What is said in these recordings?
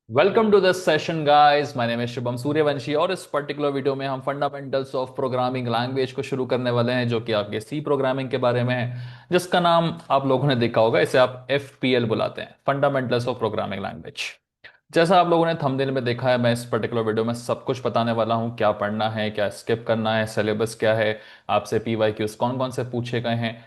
Welcome to this session guys. My name is Shubham Suryavanshi और इस particular video में हम फंडामेंटल्स ऑफ प्रोग्रामिंग लैंग्वेज को शुरू करने वाले हैं, जो कि आपके सी प्रोग्रामिंग के बारे में है, जिसका नाम आप लोगों ने देखा होगा। इसे आप एफपीएल बुलाते हैं, फंडामेंटल्स ऑफ प्रोग्रामिंग लैंग्वेज। जैसा आप लोगों ने थंबनेल में देखा है, मैं इस पर्टिकुलर वीडियो में सब कुछ बताने वाला हूं। क्या पढ़ना है, क्या स्किप करना है, सिलेबस क्या है, आपसे पीवाईक्यूज कौन कौन से पूछे गए हैं,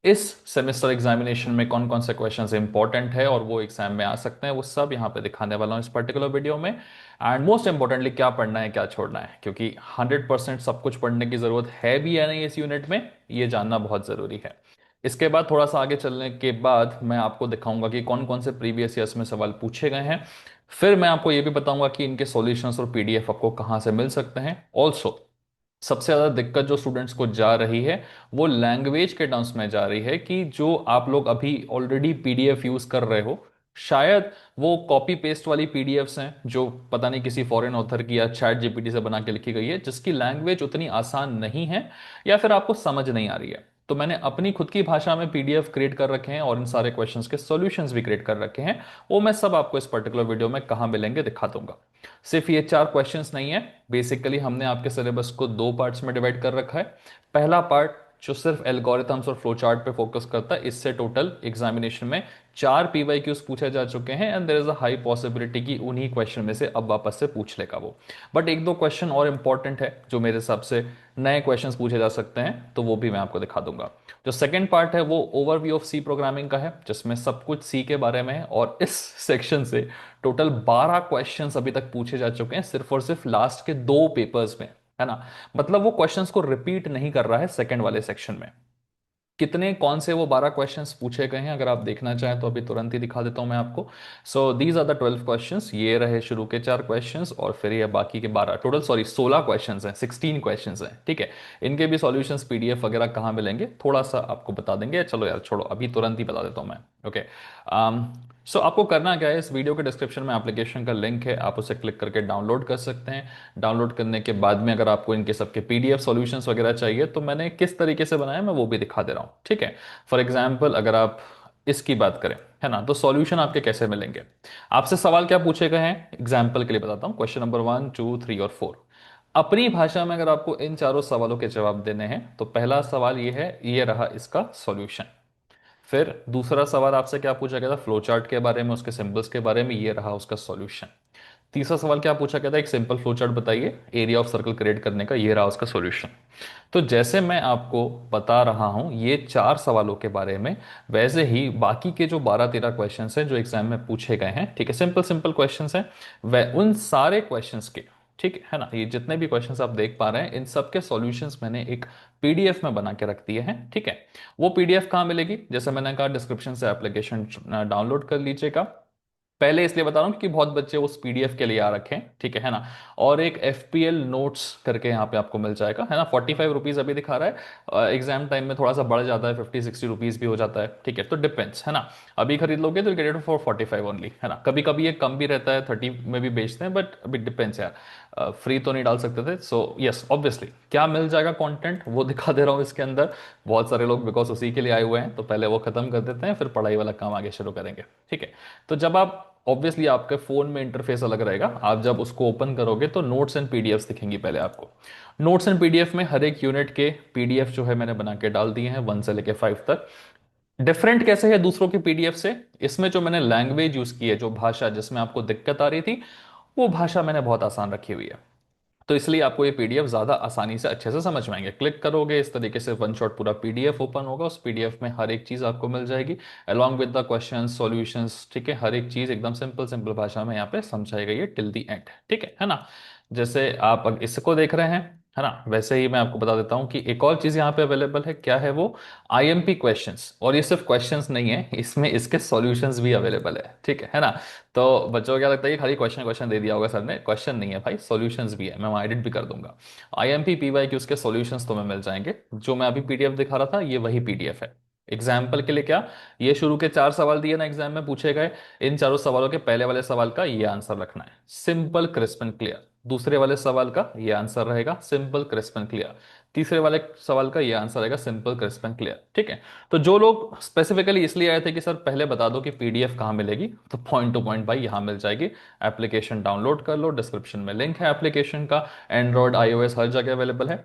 इस सेमेस्टर एग्जामिनेशन में कौन कौन से क्वेश्चंस इंपॉर्टेंट है और वो एग्जाम में आ सकते हैं, वो सब यहाँ पे दिखाने वाला हूँ इस पर्टिकुलर वीडियो में। एंड मोस्ट इंपॉर्टेंटली क्या पढ़ना है, क्या छोड़ना है, क्योंकि 100% सब कुछ पढ़ने की जरूरत है भी या नहीं इस यूनिट में, ये जानना बहुत जरूरी है। इसके बाद थोड़ा सा आगे चलने के बाद मैं आपको दिखाऊंगा कि कौन कौन से प्रीवियस ईयर्स में सवाल पूछे गए हैं। फिर मैं आपको ये भी बताऊंगा कि इनके सॉल्यूशंस और पीडीएफ आपको कहाँ से मिल सकते हैं। ऑल्सो सबसे ज्यादा दिक्कत जो स्टूडेंट्स को जा रही है वो लैंग्वेज के टर्म्स में जा रही है, कि जो आप लोग अभी ऑलरेडी पीडीएफ यूज कर रहे हो, शायद वो कॉपी पेस्ट वाली पीडीएफ्स हैं जो पता नहीं किसी फॉरेन ऑथर की या चैट जीपीटी से बना के लिखी गई है, जिसकी लैंग्वेज उतनी आसान नहीं है या फिर आपको समझ नहीं आ रही है। तो मैंने अपनी खुद की भाषा में पीडीएफ क्रिएट कर रखे हैं और इन सारे क्वेश्चंस के सॉल्यूशंस भी क्रिएट कर रखे हैं। वो मैं सब आपको इस पर्टिकुलर वीडियो में कहाँ मिलेंगे दिखा दूंगा। सिर्फ ये 4 क्वेश्चंस नहीं है। बेसिकली हमने आपके सिलेबस को 2 पार्ट्स में डिवाइड कर रखा है। पहला पार्ट जो सिर्फ एल्गोरिथम्स और फ्लो चार्ट पे फोकस करता है, इससे टोटल एग्जामिनेशन में 4 पीवाईक्यूज पूछे जा चुके हैं and there is a high possibility कि उन्हीं क्वेश्चन में से अब वापस से पूछ लेगा वो। बट एक दो क्वेश्चन और इंपॉर्टेंट है जो मेरे हिसाब से नए क्वेश्चंस पूछे जा सकते हैं, तो वो भी मैं आपको दिखा दूंगा। जो सेकंड पार्ट है वो ओवरव्यू ऑफ सी प्रोग्रामिंग का है, जिसमें सब कुछ सी के बारे में है, और इस सेक्शन से टोटल 12 क्वेश्चंस अभी तक पूछे जा चुके हैं, सिर्फ और सिर्फ लास्ट के 2 पेपर्स में, है ना। मतलब वो क्वेश्चंस को रिपीट नहीं कर रहा है सेकंड वाले सेक्शन में। कितने कौन से वो 12 क्वेश्चंस पूछे गए हैं अगर आप देखना चाहें तो अभी तुरंत ही दिखा देता हूं मैं आपको। So these are the 12 questions. ये रहे शुरू के 4 क्वेश्चंस और फिर ये बाकी के 12, टोटल सॉरी 16 क्वेश्चंस हैं, 16 क्वेश्चंस हैं, ठीक है। इनके भी सॉल्यूशंस पीडीएफ वगैरह कहाँ मिलेंगे थोड़ा सा आपको बता देंगे। चलो यार छोड़ो, अभी तुरंत ही बता देता हूं मैं। ओके। सो आपको करना क्या है, इस वीडियो के डिस्क्रिप्शन में एप्लीकेशन का लिंक है, आप उसे क्लिक करके डाउनलोड कर सकते हैं। डाउनलोड करने के बाद में अगर आपको इनके सबके पीडीएफ सॉल्यूशंस वगैरह चाहिए तो मैंने किस तरीके से बनाया मैं वो भी दिखा दे रहा हूँ, ठीक है। फॉर एग्जाम्पल अगर आप इसकी बात करें, है ना, तो सॉल्यूशन आपके कैसे मिलेंगे। आपसे सवाल क्या पूछे गए हैं, एग्जाम्पल के लिए बताता हूँ। क्वेश्चन नंबर 1, 2, 3 और 4, अपनी भाषा में अगर आपको इन चारों सवालों के जवाब देने हैं तो पहला सवाल ये है, ये रहा इसका सॉल्यूशन। फिर दूसरा सवाल आपसे क्या पूछा गया था, फ्लो चार्ट के बारे में, उसके सिंबल्स के बारे में, ये रहा उसका सॉल्यूशन। तीसरा सवाल क्या पूछा गया था, एक सिंपल फ्लो चार्ट बताइए एरिया ऑफ सर्कल क्रिएट करने का, ये रहा उसका सॉल्यूशन। तो जैसे मैं आपको बता रहा हूं ये 4 सवालों के बारे में, वैसे ही बाकी के जो 12-13 क्वेश्चन हैं जो एग्जाम में पूछे गए हैं, ठीक है, सिंपल सिंपल क्वेश्चन हैं, वह उन सारे क्वेश्चन के, ठीक है ना, ये जितने भी क्वेश्चंस आप देख पा रहे हैं इन सब के सॉल्यूशंस मैंने एक पीडीएफ में बना के रख दिए हैं, ठीक है। वो पीडीएफ कहाँ मिलेगी, जैसे मैंने कहा डिस्क्रिप्शन से एप्लीकेशन डाउनलोड कर लीजिएगा। पहले इसलिए बता रहा हूं क्योंकि बहुत बच्चे उस पीडीएफ के लिए आ रखे हैं, ठीक है ना। और एक एफपीएल नोट्स करके यहाँ पे आपको मिल जाएगा, है ना। 45 रुपीज अभी दिखा रहा है, एग्जाम टाइम में थोड़ा सा बढ़ जाता है, 50-60 रुपीज भी हो जाता है, ठीक है। तो डिपेंड्स, है ना। अभी खरीद लोगे तो गेट इट फॉर 45 ओनली, है ना। कभी कभी ये कम भी रहता है, 30 में भी बेचते हैं, बट अभी डिपेंड्स यार, फ्री तो नहीं डाल सकते थे। सो यस ऑब्वियसली क्या मिल जाएगा कंटेंट वो दिखा दे रहा हूँ इसके अंदर। बहुत सारे लोग बिकॉज उसी के लिए आए हुए हैं, तो पहले वो खत्म कर देते हैं फिर पढ़ाई वाला काम आगे शुरू करेंगे, ठीक है। तो जब आप ऑब्वियसली आपके फोन में इंटरफेस अलग रहेगा, आप जब उसको ओपन करोगे तो नोट्स एंड पीडीएफ दिखेंगी पहले आपको। नोट्स एंड पीडीएफ में हर एक यूनिट के पीडीएफ जो है मैंने बना के डाल दिए हैं 1 से लेके 5 तक। डिफरेंट कैसे है दूसरों की पीडीएफ से, इसमें जो मैंने लैंग्वेज यूज की है, जो भाषा जिसमें आपको दिक्कत आ रही थी, वो भाषा मैंने बहुत आसान रखी हुई है। तो इसलिए आपको ये पीडीएफ ज्यादा आसानी से अच्छे से समझ में आएंगे। क्लिक करोगे इस तरीके से वन शॉट पूरा पीडीएफ ओपन होगा, उस पीडीएफ में हर एक चीज आपको मिल जाएगी along with the questions solutions, ठीक है। हर एक चीज एकदम सिंपल सिंपल भाषा में यहाँ पे समझाई गई है टिल दी एंड, ठीक है ना। जैसे आप अब इसको देख रहे हैं, है ना, वैसे ही मैं आपको बता देता हूं कि एक और चीज यहाँ पे अवेलेबल है, क्या है वो, आईएमपी क्वेश्चंस। और ये सिर्फ क्वेश्चंस नहीं है, इसमें इसके सॉल्यूशंस भी अवेलेबल है, ठीक है ना। तो बच्चों को क्या लगता है कि खाली क्वेश्चन क्वेश्चन दे दिया होगा सर ने, क्वेश्चन नहीं है भाई, सॉल्यूशंस भी है, मैं वहाँ एडिट भी कर दूंगा। आईएमपी पीवाई के उसके सॉल्यूशंस तुम्हें मिल जाएंगे। जो मैं अभी पीडीएफ दिखा रहा था ये वही पीडीएफ है। एग्जाम्पल के लिए क्या, ये शुरू के 4 सवाल दिए ना एग्जाम में पूछे गए, इन चारों सवालों के पहले वाले सवाल का ये आंसर रखना है, सिंपल क्रिस्प एंड क्लियर। दूसरे वाले सवाल का ये आंसर रहेगा, सिंपल क्रिस्प एंड क्लियर। तीसरे वाले सवाल का ये आंसर आएगा, सिंपल क्रिस्प एंड क्लियर। ठीक है, तो जो लोग स्पेसिफिकली इसलिए आए थे कि सर पहले बता दो कि पीडीएफ कहाँ मिलेगी, तो पॉइंट टू पॉइंट भाई यहाँ मिल जाएगी। एप्लीकेशन डाउनलोड कर लो, डिस्क्रिप्शन में लिंक है एप्लीकेशन का। एंड्रॉयड आईओएस हर जगह अवेलेबल है।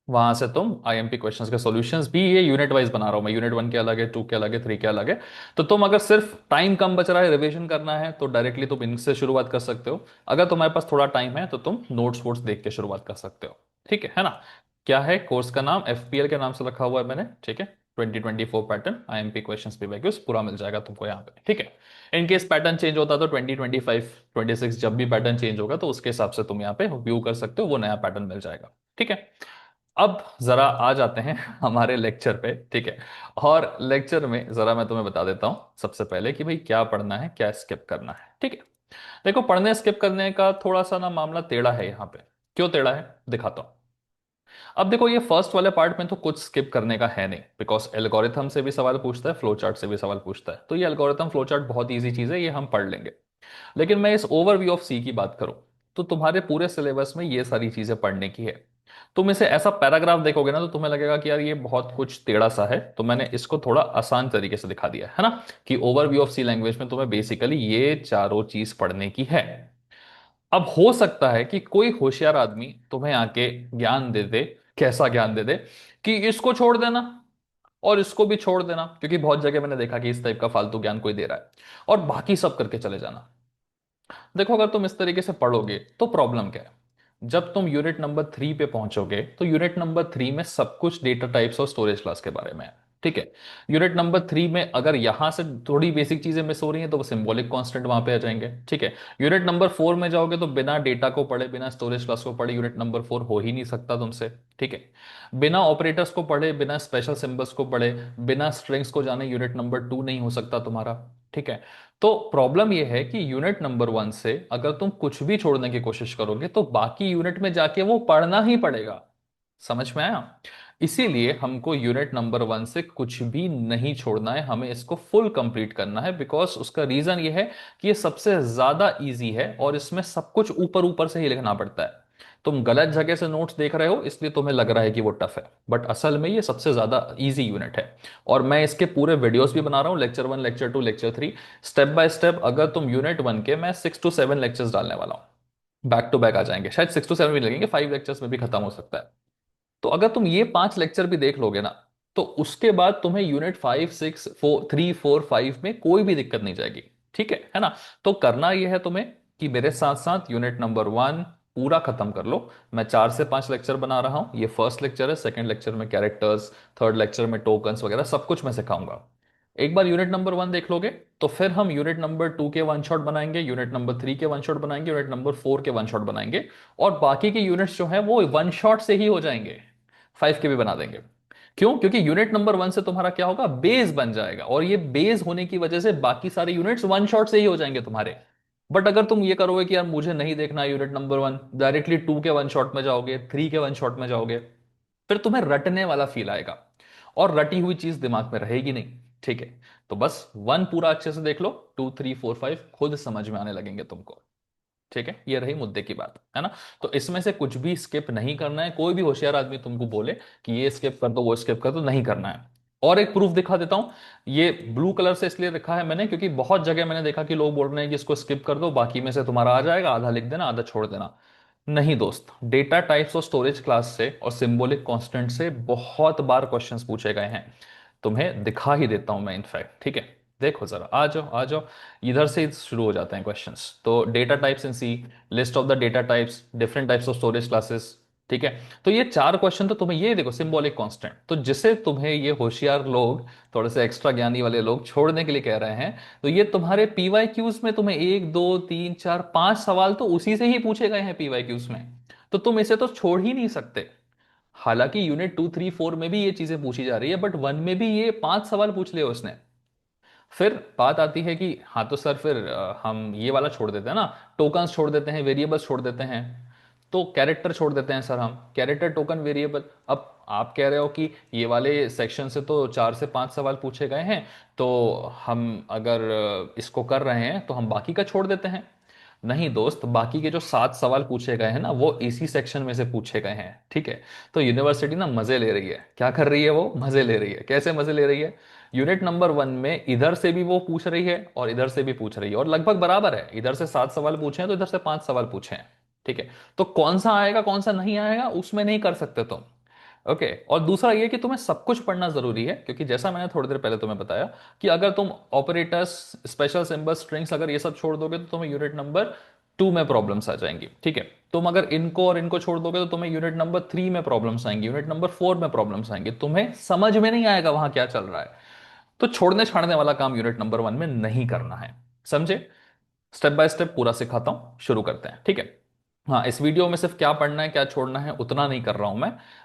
वहां से तुम आईएमपी क्वेश्चंस के सॉल्यूशंस भी, ये यूनिट वाइज बना रहा हूं मैं, यूनिट 1 के अलग है, 2 के अलग है, 3 के अलग है। तो तुम अगर सिर्फ टाइम कम बच रहा है, रिवीजन करना है, तो डायरेक्टली तुम इनसे शुरुआत कर सकते हो। अगर तुम्हारे पास थोड़ा टाइम है तो तुम नोट्स वोट्स देख के शुरुआत कर सकते हो। ठीक है ना? क्या है कोर्स का नाम? एफपीएल के नाम से रखा हुआ है मैंने। ठीक है, 2024 पैटर्न आईएमपी क्वेश्चंस पीवाईक्यूज पूरा मिल जाएगा तुमको यहाँ पे। ठीक है, इन केस पैटर्न चेंज होता तो 2025 26 जब भी पैटर्न चेंज होगा तो उसके हिसाब से तुम यहाँ पे व्यू कर सकते हो, वो नया पैटर्न मिल जाएगा। ठीक है, अब जरा आ जाते हैं हमारे लेक्चर पे। ठीक है, और लेक्चर में जरा मैं तुम्हें बता देता हूं सबसे पहले कि भाई क्या पढ़ना है, क्या स्किप करना है। ठीक है, देखो पढ़ने स्किप करने का थोड़ा सा ना मामला टेढ़ा है यहाँ पे। क्यों टेढ़ा है दिखाता हूं। अब देखो ये फर्स्ट वाले पार्ट में तो कुछ स्किप करने का है नहीं, बिकॉज एल्गोरिथम से भी सवाल पूछता है, फ्लो चार्ट से भी सवाल पूछता है। तो ये एल्गोरिथम फ्लो चार्ट बहुत ईजी चीज है, ये हम पढ़ लेंगे। लेकिन मैं इस ओवरव्यू ऑफ सी की बात करूं तो तुम्हारे पूरे सिलेबस में ये सारी चीजें पढ़ने की है। तुम इसे ऐसा पैराग्राफ देखोगे ना तो तुम्हें लगेगा कि यार ये बहुत कुछ टेढ़ा सा है, तो मैंने इसको थोड़ा आसान तरीके से दिखा दिया है ना, कि ओवरव्यू ऑफ सी लैंग्वेज में तुम्हें बेसिकली ये चारों चीज पढ़ने की है। अब हो सकता है कि कोई होशियार आदमी तुम्हें आके ज्ञान दे दे। कैसा ज्ञान दे दे? कि इसको छोड़ देना और इसको भी छोड़ देना, क्योंकि बहुत जगह मैंने देखा कि इस टाइप का फालतू ज्ञान कोई दे रहा है, और बाकी सब करके चले जाना। देखो अगर तुम इस तरीके से पढ़ोगे तो प्रॉब्लम क्या है? जब तुम यूनिट नंबर 3 पे पहुंचोगे तो यूनिट नंबर 3 में सब कुछ डेटा टाइप्स और स्टोरेज क्लास के बारे में है। ठीक है, यूनिट नंबर 3 में अगर यहां से थोड़ी बेसिक चीजें मिस हो रही हैं तो वो सिंबॉलिक कांस्टेंट वहां पे आ जाएंगे। ठीक है, यूनिट नंबर 4 में जाओगे तो बिना डेटा को पढ़े, बिना स्टोरेज क्लास को पढ़े यूनिट नंबर 4 हो ही नहीं सकता तुमसे। ठीक है, बिना ऑपरेटर्स को पढ़े, बिना स्पेशल सिंबल्स को पढ़े, बिना स्ट्रिंग्स को जाने यूनिट नंबर 2 नहीं हो सकता तुम्हारा। ठीक है, तो प्रॉब्लम यह है कि यूनिट नंबर 1 से अगर तुम कुछ भी छोड़ने की कोशिश करोगे तो बाकी यूनिट में जाके वो पढ़ना ही पड़ेगा। समझ में आया? इसीलिए हमको यूनिट नंबर 1 से कुछ भी नहीं छोड़ना है, हमें इसको फुल कंप्लीट करना है। बिकॉज उसका रीजन ये है कि ये सबसे ज्यादा इजी है और इसमें सब कुछ ऊपर ऊपर से ही लिखना पड़ता है। तुम गलत जगह से नोट्स देख रहे हो इसलिए तुम्हें लग रहा है कि वो टफ है, बट असल में ये सबसे ज्यादा इजी यूनिट है। और मैं इसके पूरे वीडियोस भी बना रहा हूँ, lecture 1, lecture 2, lecture 3, step by step. अगर तुम यूनिट 1 के मैं 6 to 7 लेक्चर्स डालने वाला हूँ, बैक टू बैक आ जाएंगे, शायद 6 to 7 भी लगेंगे, 5 लेक्चर्स में भी खत्म हो सकता है। तो अगर तुम ये 5 लेक्चर भी देख लोगे ना तो उसके बाद तुम्हें यूनिट 5, 6, 4, 3, 4, 5 में कोई भी दिक्कत नहीं जाएगी। ठीक है ना? तो करना यह है तुम्हें कि मेरे साथ साथ यूनिट नंबर 1 पूरा खत्म कर लो। मैं 4 से 5 लेक्चर बना रहा हूं, ये फर्स्ट लेक्चर है, सेकंड लेक्चर में कैरेक्टर्स, थर्ड लेक्चर में टोकन्स वगैरह सब कुछ मैं सिखाऊंगा। एक बार यूनिट नंबर 1 देख लोगे तो फिर हम यूनिट नंबर 2 के वन शॉट बनाएंगे, यूनिट नंबर 3 के वन शॉट बनाएंगे, यूनिट नंबर 4 के वन शॉट बनाएंगे। और बाकी के यूनिट्स जो है वो वन शॉट से ही हो जाएंगे, 5 के भी बना देंगे। क्यों? क्योंकि यूनिट नंबर 1 से तुम्हारा क्या होगा, बेस बन जाएगा, और ये बेस होने की वजह से बाकी सारे यूनिट्स वन शॉट से ही हो जाएंगे तुम्हारे। बट अगर तुम ये करोगे कि यार मुझे नहीं देखना यूनिट नंबर 1, डायरेक्टली 2 के वन शॉट में जाओगे, 3 के वन शॉट में जाओगे, फिर तुम्हें रटने वाला फील आएगा और रटी हुई चीज दिमाग में रहेगी नहीं। ठीक है, तो बस 1 पूरा अच्छे से देख लो, 2, 3, 4, 5 खुद समझ में आने लगेंगे तुमको। ठीक है, ये रही मुद्दे की बात, है ना? तो इसमें से कुछ भी स्किप नहीं करना है। कोई भी होशियार आदमी तुमको बोले कि ये स्किप कर दो, वो स्किप कर दो, नहीं करना है। और एक प्रूफ दिखा देता हूं। ये ब्लू कलर से इसलिए लिखा है मैंने क्योंकि बहुत जगह मैंने देखा कि लोग बोल रहे हैं कि इसको स्किप कर दो, बाकी में से तुम्हारा आ जाएगा, आधा लिख देना, आधा छोड़ देना। नहीं दोस्त, डेटा टाइप्स और स्टोरेज क्लास से और सिंबॉलिक कांस्टेंट से बहुत बार क्वेश्चंस पूछे गए हैं। तुम्हें दिखा ही देता हूं मैं इनफैक्ट। ठीक है, देखो जरा, आ जाओ आ जाओ। इधर से ही शुरू हो जाते हैं क्वेश्चंस। तो data types in C, list of the data types, different types of storage classes. ठीक है, तो ये 4 क्वेश्चन तो तुम्हें ये देखो, सिंबॉलिक कांस्टेंट, तो जिसे तुम्हें ये होशियार लोग, थोड़े से एक्स्ट्रा ज्ञानी वाले लोग छोड़ने के लिए कह रहे हैं, तो ये तुम्हारे पीवाई क्यूज में तुम्हें 1, 2, 3, 4, 5 सवाल तो उसी से ही पूछे गए हैं पीवाई क्यूज में। तो तुम इसे तो छोड़ ही नहीं सकते। हालांकि यूनिट 2, 3, 4 में भी ये चीजें पूछी जा रही है, बट 1 में भी ये 5 सवाल पूछ लिए उसने। फिर बात आती है कि हाँ तो सर फिर हम ये वाला छोड़ देते हैं ना, टोकन्स छोड़ देते हैं, वेरिएबल्स छोड़ देते हैं, तो कैरेक्टर छोड़ देते हैं सर हम, कैरेक्टर, टोकन, वेरिएबल। अब आप कह रहे हो कि ये वाले सेक्शन से तो 4 से 5 सवाल पूछे गए हैं, तो हम अगर इसको कर रहे हैं तो हम बाकी का छोड़ देते हैं। नहीं दोस्त, बाकी के जो 7 सवाल पूछे गए हैं ना वो इसी सेक्शन में से पूछे गए हैं, ठीक है। तो यूनिवर्सिटी ना मजे ले रही है। क्या कर रही है वो? मजे ले रही है। कैसे मजे ले रही है? यूनिट नंबर 1 में इधर से भी वो पूछ रही है और इधर से भी पूछ रही है, और लगभग बराबर है। इधर से 7 सवाल पूछे हैं तो इधर से 5 सवाल पूछे हैं, ठीक है। तो कौन सा आएगा कौन सा नहीं आएगा उसमें नहीं कर सकते तुम। ओके। और दूसरा ये कि तुम्हें सब कुछ पढ़ना जरूरी है, क्योंकि जैसा मैंने थोड़ी देर पहले तुम्हें बताया कि अगर तुम ऑपरेटर्स, स्पेशल सिंबल, स्ट्रिंग्स अगर ये सब छोड़ दोगे तो तुम्हें यूनिट नंबर 2 में प्रॉब्लम्स आ जाएंगी, ठीक है। तुम अगर इनको और इनको छोड़ दोगे तो तुम्हें यूनिट नंबर 3 में प्रॉब्लम्स आएंगी, यूनिट नंबर 4 में प्रॉब्लम्स आएंगी, तुम्हें समझ में नहीं आएगा वहां क्या चल रहा है। तो छोड़ने छाड़ने वाला काम यूनिट नंबर 1 में नहीं करना है, समझे। स्टेप बाय स्टेप पूरा सिखाता हूं, शुरू करते हैं, ठीक है। हाँ, इस वीडियो में सिर्फ क्या पढ़ना है क्या छोड़ना है उतना नहीं कर रहा हूं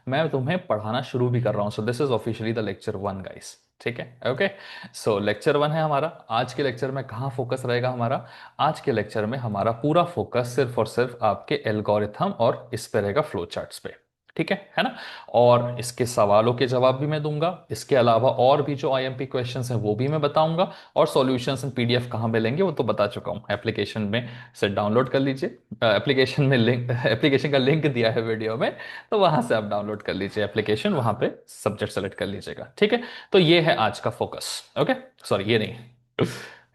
मैं तुम्हें पढ़ाना शुरू भी कर रहा हूं। So this is officially the lecture 1 guys, ठीक है। ओके। सो लेक्चर 1 है हमारा। आज के लेक्चर में कहाँ फोकस रहेगा हमारा? आज के लेक्चर में हमारा पूरा फोकस सिर्फ और सिर्फ आपके एल्गोरिथम और इस पे रहेगा, फ्लो चार्ट्स पे, ठीक है ना। और इसके सवालों के जवाब भी मैं दूंगा। इसके अलावा और भी जो आईएमपी क्वेश्चंस हैं वो भी मैं बताऊंगा। और सॉल्यूशंस एंड पीडीएफ कहाँ मिलेंगे वो तो बता चुका हूँ, एप्लीकेशन में से डाउनलोड कर लीजिए। एप्लीकेशन में लिंक एप्लीकेशन का लिंक दिया है वीडियो में, तो वहां से आप डाउनलोड कर लीजिए एप्लीकेशन, वहां पे सब्जेक्ट सेलेक्ट कर लीजिएगा, ठीक है। तो ये है आज का फोकस। ओके, सॉरी ये नहीं,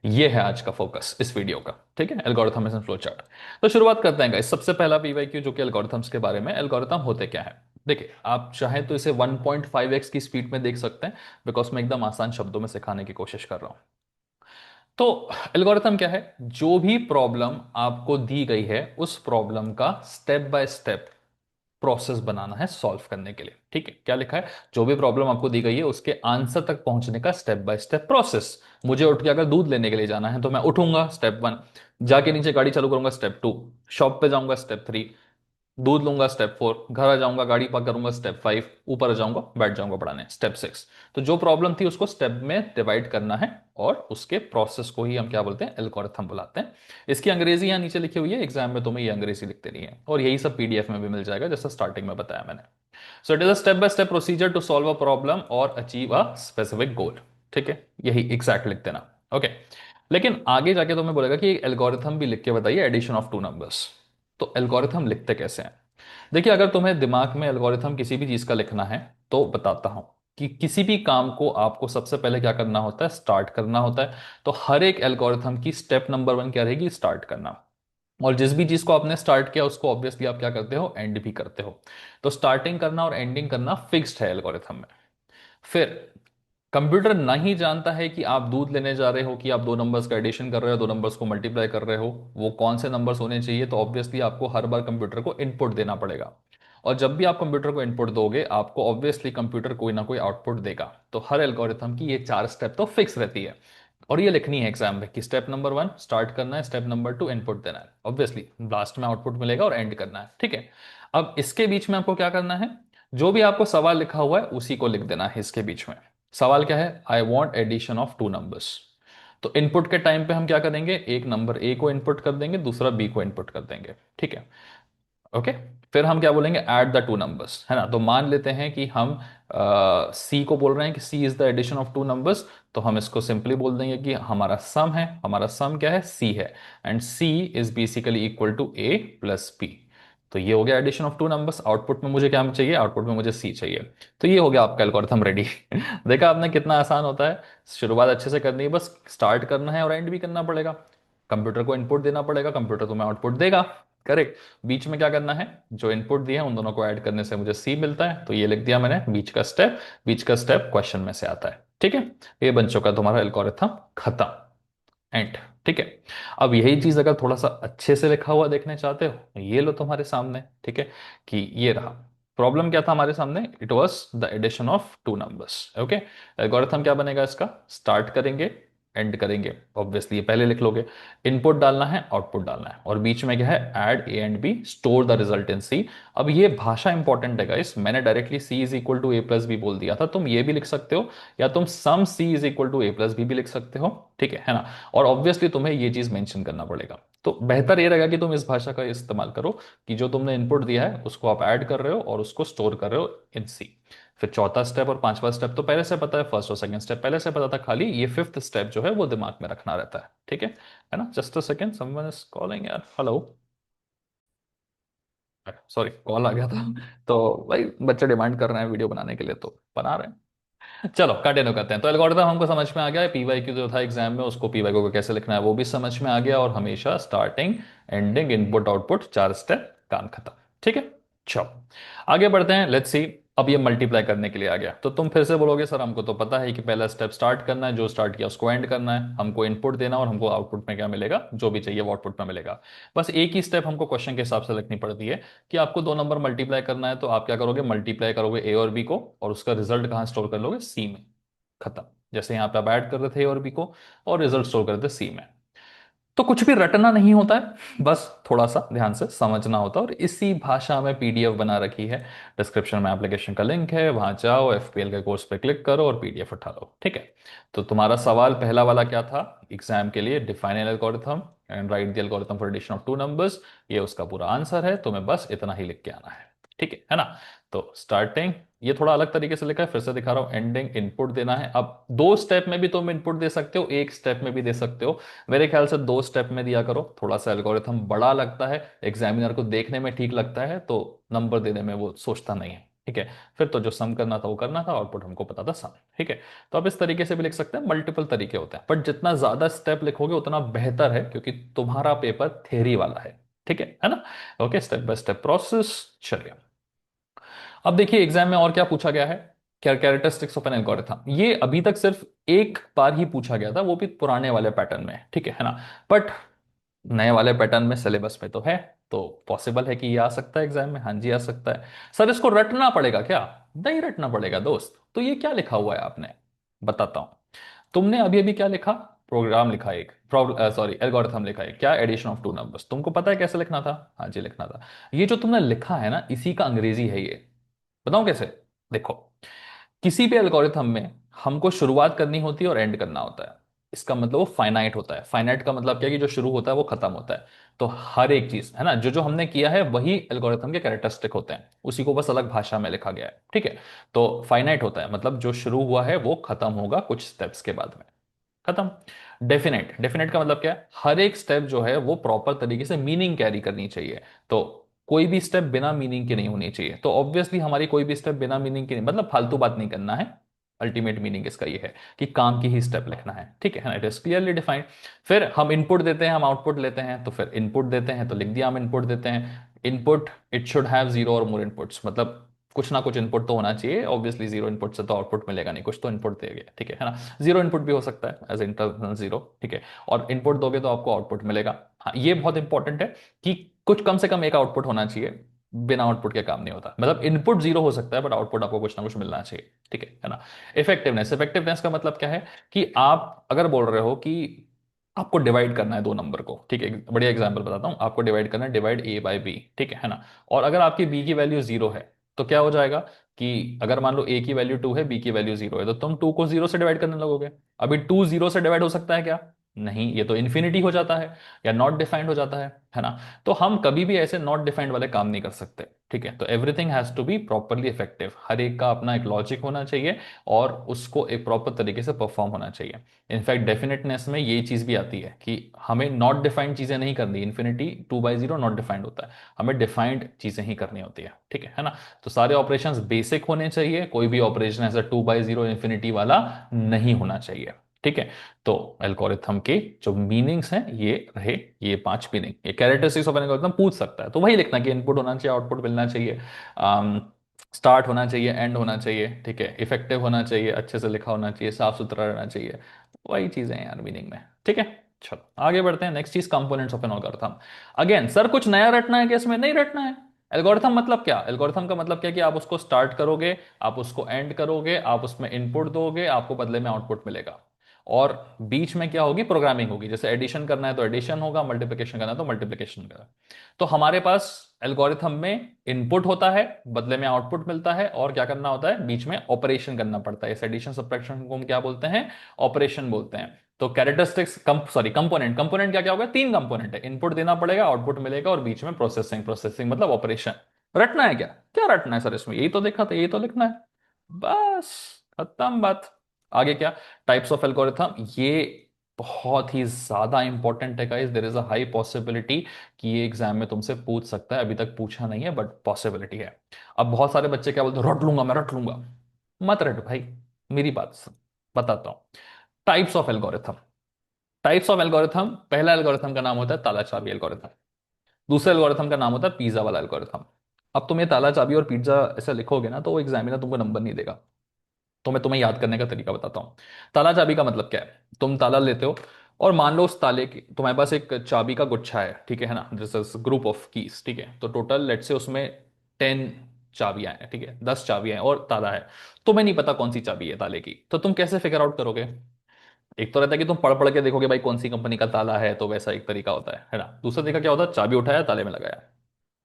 ये है आज का फोकस इस वीडियो का, ठीक है। Algorithm and flow chart. तो शुरुआत करते हैं गाइस। सबसे पहला पीवाईक्यू जो कि एल्गोरिथम्स के बारे में। एल्गोरिथम होते क्या है? देखिए, आप चाहें तो इसे 1.5x की स्पीड में देख सकते हैं, बिकॉज मैं एकदम आसान शब्दों में सिखाने की कोशिश कर रहा हूं। तो एल्गोरिथम क्या है? जो भी प्रॉब्लम आपको दी गई है उस प्रॉब्लम का स्टेप बाय स्टेप प्रोसेस बनाना है सॉल्व करने के लिए, ठीक है। क्या लिखा है? जो भी प्रॉब्लम आपको दी गई है उसके आंसर तक पहुंचने का स्टेप बाय स्टेप प्रोसेस। मुझे उठ के अगर दूध लेने के लिए जाना है तो मैं उठूंगा, स्टेप 1। जाके नीचे गाड़ी चालू करूंगा, स्टेप 2। शॉप पे जाऊंगा, स्टेप 3। दूध लूंगा, स्टेप 4। घर आ जाऊंगा, गाड़ी पार्क करूंगा, स्टेप 5। ऊपर आ जाऊंगा, बैठ जाऊंगा पढ़ाने, स्टेप 6। तो जो प्रॉब्लम थी उसको स्टेप में डिवाइड करना है, और उसके प्रोसेस को ही हम क्या बोलते हैं? एल्गोरिथम बुलाते हैं। इसकी अंग्रेजी यहाँ नीचे लिखी हुई है, एग्जाम में तुम्हें ये अंग्रेजी लिखते नहीं है, और यही सब पीडीएफ में भी मिल जाएगा जैसा स्टार्टिंग में बताया मैंने। So it is a step by step procedure to solve a problem और अचीव अ स्पेसिफिक गोल, ठीक है। यही एग्जैक्ट लिख देना, ओके। लेकिन आगे जाके तुम्हें बोलेगा कि एल्गोरिथम भी लिख के बताइए एडिशन ऑफ टू नंबर्स। तो एल्गोरिथम लिखते कैसे हैं? देखिए, अगर तुम्हें दिमाग में एल्गोरिथम किसी भी चीज का लिखना है तो बताता हूं कि किसी भी काम को आपको सबसे पहले क्या करना होता है? स्टार्ट करना होता है। तो हर एक एल्गोरिथम की स्टेप नंबर 1 क्या रहेगी? स्टार्ट करना। और जिस भी चीज को आपने स्टार्ट किया उसको ऑब्वियसली आप क्या करते हो? एंड भी करते हो। तो स्टार्टिंग करना और एंडिंग करना फिक्स्ड है एल्गोरिथम में। फिर कंप्यूटर नहीं जानता है कि आप दूध लेने जा रहे हो, कि आप दो नंबर्स का एडिशन कर रहे हो, दो नंबर्स को मल्टीप्लाई कर रहे हो, वो कौन से नंबर्स होने चाहिए। तो ऑब्वियसली आपको हर बार कंप्यूटर को इनपुट देना पड़ेगा। और जब भी आप कंप्यूटर को इनपुट दोगे आपको ऑब्वियसली कंप्यूटर कोई ना कोई आउटपुट देगा। तो हर एल्गोरिथम की ये 4 स्टेप तो फिक्स रहती है, और ये लिखनी है एग्जाम में कि स्टेप नंबर 1 स्टार्ट करना है, स्टेप नंबर 2 इनपुट देना है, ऑब्वियसली लास्ट में आउटपुट मिलेगा, और एंड करना है, ठीक है। अब इसके बीच में आपको क्या करना है? जो भी आपको सवाल लिखा हुआ है उसी को लिख देना है इसके बीच में। सवाल क्या है? I want addition of two numbers. तो इनपुट के टाइम पे हम क्या करेंगे? एक नंबर ए को इनपुट कर देंगे, दूसरा बी को इनपुट कर देंगे, ठीक है। ओके। फिर हम क्या बोलेंगे? ऐड द टू नंबर्स, है ना। तो मान लेते हैं कि हम सी को बोल रहे हैं कि C is the addition of two numbers. तो हम इसको सिंपली बोल देंगे कि हमारा सम है, हमारा सम क्या है? सी है। And C is basically equal to A plus B. तो ये हो गया addition of two numbers. Output में मुझे क्या चाहिए? आउटपुट में मुझे सी चाहिए। तो ये हो गया आपका एल्गोरिथम रेडी। देखा आपने कितना आसान होता है। शुरुआत अच्छे से करनी है, बस स्टार्ट करना है और एंड भी करना पड़ेगा। कंप्यूटर को इनपुट देना पड़ेगा, कंप्यूटर तुम्हें आउटपुट देगा, करेक्ट। बीच में क्या करना है? जो इनपुट दिया है उन दोनों को ऐड करने से मुझे सी मिलता है, तो ये लिख दिया मैंने बीच का स्टेप। बीच का स्टेप क्वेश्चन में से आता है, ठीक है। ये बन चुका तुम्हारा एल्गोरिथम, खत्म, एंड, ठीक है। अब यही चीज अगर थोड़ा सा अच्छे से लिखा हुआ देखने चाहते हो तो ये लो तुम्हारे सामने, ठीक है। कि ये रहा। प्रॉब्लम क्या था हमारे सामने? It was the addition of two numbers, okay. Algorithm क्या बनेगा इसका? स्टार्ट करेंगे, एंड करेंगे, ऑब्वियसली ये पहले लिख लोगे। इनपुट डालना है, आउटपुट डालना है, और बीच में क्या है? Add A and B, store the result in C. अब ये भाषा इंपॉर्टेंट है गाइस। मैंने directly C is equal to A plus B बोल दिया था, तुम ये भी लिख सकते हो, या तुम sum C is equal to A plus B भी लिख सकते हो, ठीक है ना। और ऑब्वियसली तुम्हें ये चीज मेंशन करना पड़ेगा। तो बेहतर ये रहेगा कि तुम इस भाषा का इस्तेमाल करो कि जो तुमने इनपुट दिया है उसको आप ऐड कर रहे हो और उसको स्टोर कर रहे हो इन सी। फिर चौथा स्टेप और पांचवा स्टेप तो पहले से पता है, फर्स्ट और सेकंड स्टेप पहले से पता था, खाली ये फिफ्थ स्टेप जो है वो दिमाग में रखना रहता है, ठीक है। है ना। Just a second, someone is calling यार, हेलो। सॉरी, कॉल आ गया था। तो भाई बच्चे डिमांड कर रहे हैं वीडियो बनाने के लिए, तो बना रहे हैं। चलो कंटिन्यू करते हैं। तो एल्गोरिथम हमको समझ में आ गया है, पीवाई क्यू जो था एग्जाम में, उसको पीवाई को कैसे लिखना है वो भी समझ में आ गया, और हमेशा starting ending input output 4 step, काम खत्म। ठीक है, चलो आगे बढ़ते हैं, लेट्स सी। अब ये मल्टीप्लाई करने के लिए आ गया, तो तुम फिर से बोलोगे सर हमको तो पता है कि पहला स्टेप स्टार्ट करना है, जो स्टार्ट किया उसको एंड करना है, हमको इनपुट देना और हमको आउटपुट में क्या मिलेगा, जो भी चाहिए वो आउटपुट में मिलेगा। बस एक ही स्टेप हमको क्वेश्चन के हिसाब से लिखनी पड़ती है कि आपको 2 नंबर मल्टीप्लाई करना है, तो आप क्या करोगे, मल्टीप्लाई करोगे ए और बी को, और उसका रिजल्ट कहाँ स्टोर कर लोगे, सी में। खत्म। जैसे यहाँ पे आप ऐड कर रहे थे ए और बी को, और रिजल्ट स्टोर कर रहे थे सी में। तो कुछ भी रटना नहीं होता है, बस थोड़ा सा ध्यान से समझना होता है, और इसी भाषा में पीडीएफ बना रखी है। डिस्क्रिप्शन में एप्लीकेशन का लिंक है, वहां जाओ, एफपीएल के कोर्स पे क्लिक करो और पीडीएफ उठा लो। ठीक है। तो तुम्हारा सवाल पहला वाला क्या था एग्जाम के लिए, define an algorithm and write the algorithm for addition of 2 numbers. ये उसका पूरा आंसर है, तुम्हें बस इतना ही लिख के आना है। ठीक है ना। तो स्टार्टिंग, ये थोड़ा अलग तरीके से लिखा है, फिर से दिखा रहा हूं, एंडिंग इनपुट देना है। अब 2 स्टेप में भी तुम इनपुट दे सकते हो, एक स्टेप में भी दे सकते हो। मेरे ख्याल से 2 स्टेप में दिया करो, थोड़ा सा एल्गोरिथम बड़ा लगता है, एग्जामिनर को देखने में ठीक लगता है, तो नंबर देने में वो सोचता नहीं है। ठीक है। फिर तो जो सम करना था वो करना था, आउटपुट हमको पता था सम। ठीक है। तो आप इस तरीके से भी लिख सकते हैं, मल्टीपल तरीके होते हैं, बट जितना ज्यादा स्टेप लिखोगे उतना बेहतर है, क्योंकि तुम्हारा पेपर थ्योरी वाला है। ठीक है ना। Okay, step by step process. चलिए, अब देखिए एग्जाम में और क्या पूछा गया है, कैरेक्टरिस्टिक्स ऑफ एन एल्गोरिथम। ये अभी तक सिर्फ एक बार ही पूछा गया था, वो भी पुराने वाले पैटर्न में। ठीक है ना। बट नए वाले पैटर्न में सिलेबस में तो है, तो पॉसिबल है कि ये आ सकता है एग्जाम में। हाँ जी, आ सकता है। सर इसको रटना पड़ेगा क्या? नहीं रटना पड़ेगा दोस्त। तो ये क्या लिखा हुआ है आपने, बताता हूं। तुमने अभी अभी क्या लिखा, प्रोग्राम लिखा एक, सॉरी एल्गोरिथम लिखा है, क्या, एडिशन ऑफ 2 नंबर्स। तुमको पता है कैसे लिखना था? हाँ जी, लिखना था। ये जो तुमने लिखा है ना, इसी का अंग्रेजी है ये। बताऊं कैसे? देखो, किसी भी एल्गोरिथम में हमको शुरुआत करनी होती है और एंड करना होता है। इसका मतलब वो फाइनाइट होता है। फाइनाइट का मतलब क्या है कि जो शुरू होता है वो खत्म होता है। तो हर एक चीज है ना, जो जो हमने किया है वही एल्गोरिथम के कैरेक्टरिस्टिक होते हैं, उसी को बस अलग भाषा में लिखा गया है। ठीक है। तो फाइनाइट होता है मतलब जो शुरू हुआ है वो खत्म होगा कुछ स्टेप्स के बाद में। खत्म। डेफिनेट, डेफिनेट का मतलब क्या है, हर एक स्टेप जो है वो प्रॉपर तरीके से मीनिंग कैरी करनी चाहिए। तो कोई भी स्टेप बिना मीनिंग के नहीं होनी चाहिए। तो ऑब्वियसली हमारी कोई भी स्टेप बिना मीनिंग के नहीं, मतलब फालतू बात नहीं करना है। अल्टीमेट मीनिंग इसका ये है कि काम की ही स्टेप लिखना है। ठीक है ना, इट इज क्लियरली डिफाइंड। फिर हम इनपुट देते हैं, हम आउटपुट लेते हैं, तो फिर इनपुट देते हैं तो लिख दिया हम इनपुट देते हैं। Input it should have zero और मोर इनपुट्स, मतलब कुछ ना कुछ इनपुट तो होना चाहिए। ऑब्वियसली जीरो इनपुट से तो आउटपुट मिलेगा नहीं, कुछ तो इनपुट देंगे। ठीक है ना। जीरो इनपुट भी हो सकता है एज इंटरनल जीरो। ठीक है। और इनपुट दोगे तो आपको आउटपुट मिलेगा। हाँ, ये बहुत इंपॉर्टेंट है कि कुछ कम से कम एक आउटपुट होना चाहिए। बिना आउटपुट के काम नहीं होता, मतलब इनपुट जीरो हो सकता है बट आउटपुट आपको कुछ ना कुछ मिलना चाहिए। ठीक है ना। इफेक्टिवनेस, इफेक्टिवनेस का मतलब क्या है कि आप अगर बोल रहे हो कि आपको डिवाइड करना है 2 नंबर को। ठीक है, बढ़िया एग्जांपल बताता हूं, आपको डिवाइड करना है, डिवाइड ए बाय बी। ठीक है ना। और अगर आपकी बी की वैल्यू जीरो है, तो क्या हो जाएगा कि अगर मान लो ए की वैल्यू 2 है, बी की वैल्यू 0 है, तो तुम 2 को 0 से डिवाइड करने लगोगे। अभी 2 0 से डिवाइड हो सकता है क्या? नहीं, ये तो इन्फिनिटी हो जाता है या नॉट डिफाइंड हो जाता है ना। तो हम कभी भी ऐसे नॉट डिफाइंड वाले काम नहीं कर सकते। ठीक है। तो everything has to be properly effective, हर एक का अपना एक लॉजिक होना चाहिए, और उसको एक प्रॉपर तरीके से परफॉर्म होना चाहिए। इनफैक्ट डेफिनेटनेस में ये चीज भी आती है कि हमें नॉट डिफाइंड चीजें नहीं करनी। इन्फिनिटी 2/0 नॉट डिफाइंड होता है, हमें डिफाइंड चीजें ही करनी होती है। ठीक है ना। तो सारे ऑपरेशंस बेसिक होने चाहिए, कोई भी ऑपरेशन ऐसा 2/0 इन्फिनिटी वाला नहीं होना चाहिए। ठीक है। तो एल्गोरिथम के जो मीनिंग्स हैं ये रहे, ये 5 मीनिंग, ये कैरेक्टरिस्टिक्स ऑफ एन एल्गोरिथम पूछ सकता है, तो वही लिखना कि इनपुट होना चाहिए, आउटपुट मिलना चाहिए, स्टार्ट होना चाहिए, एंड होना चाहिए। ठीक है। इफेक्टिव होना चाहिए, अच्छे से लिखा होना चाहिए, साफ सुथरा रहना चाहिए। वही चीजें हैं यार मीनिंग में। ठीक है। चलो आगे बढ़ते हैं, नेक्स्ट चीज components of an algorithm. Again sir कुछ नया रटना है क्या इसमें? नहीं रटना है। एल्गोरिथम मतलब क्या, एल्गोरिथम का मतलब क्या कि आप उसको स्टार्ट करोगे, आप उसको एंड करोगे, आप उसमें इनपुट दोगे, आपको बदले में आउटपुट मिलेगा, और बीच में क्या होगी, प्रोग्रामिंग होगी। जैसे एडिशन करना है तो एडिशन होगा, मल्टीप्लिकेशन करना है तो मल्टीप्लिकेशन होगा। तो हमारे पास एल्गोरिथम में इनपुट होता है, बदले में आउटपुट मिलता है, और क्या करना होता है, बीच में ऑपरेशन करना पड़ता है। इस एडिशन सब्ट्रैक्शन को हम क्या बोलते हैं, ऑपरेशन बोलते हैं। तो कैरेक्टरिस्टिक्स सॉरी कंपोनेंट, कंपोनेंट क्या क्या होगा, 3 कंपोनेंट है, इनपुट देना पड़ेगा, आउटपुट मिलेगा, और बीच में प्रोसेसिंग, प्रोसेसिंग मतलब ऑपरेशन। रटना है क्या? क्या रटना है सर इसमें? यही तो देखा था, यही तो लिखना है, बस खत्म बात। आगे क्या, टाइप्स ऑफ एल्गोरिथम। ये बहुत ही ज्यादा इंपॉर्टेंट है guys, there is a high possibility कि ये एग्जाम में तुमसे पूछ सकता है। अभी तक पूछा नहीं है बट पॉसिबिलिटी है। अब बहुत सारे बच्चे क्या बोलते हैं, रट लूंगा मैं, रट लूंगा। मत रट भाई, मेरी बात सुन, बताता हूँ। Types of algorithm. Types of algorithm, पहला एल्गोरिथम का नाम होता है ताला चाबी एल्गोरिथम। दूसरे एल्गोरिथम का नाम होता है पिज्जा वाला एल्गोरिथम। अब तुम ये ताला चाबी और पिज्जा ऐसे लिखोगे ना तो वो एग्जामिनर तुमको नंबर नहीं देगा। तो मैं तुम्हें याद करने का तरीका बताता हूँ। ताला चाबी का मतलब क्या है, तुम ताला लेते हो और मान लो उस ताले की तुम्हारे पास एक चाबी का गुच्छा है, ठीक है ना, this is group of keys, ठीक है। तो टोटल लेट से उसमें 10 चाबियां हैं, ठीक है, 10 चाबियां हैं और ताला है। तुम्हें नहीं पता कौन सी चाबी है ताले की, तो तुम कैसे फिगर आउट करोगे? एक तो रहता है कि तुम पढ़ पढ़ के देखोगे भाई कौन सी कंपनी का ताला है, तो वैसा एक तरीका होता है ना। दूसरा तरीका क्या होता है, चाबी उठाया ताले में लगाया,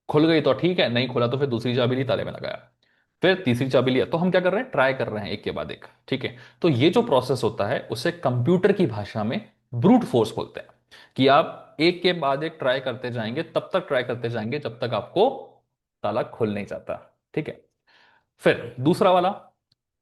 खुल गई तो ठीक है, नहीं खुला तो फिर दूसरी चाबी ली ताले में लगाया, फिर तीसरी चाबी लिया। तो हम क्या कर रहे हैं, ट्राई कर रहे हैं एक के बाद एक, ठीक है। तो ये जो प्रोसेस होता है उसे कंप्यूटर की भाषा में ब्रूट फोर्स बोलते हैं। कि आप एक के बाद एक ट्राई करते जाएंगे, तब तक ट्राई करते जाएंगे जब तक आपको ताला खुल नहीं जाता, ठीक है। फिर दूसरा वाला,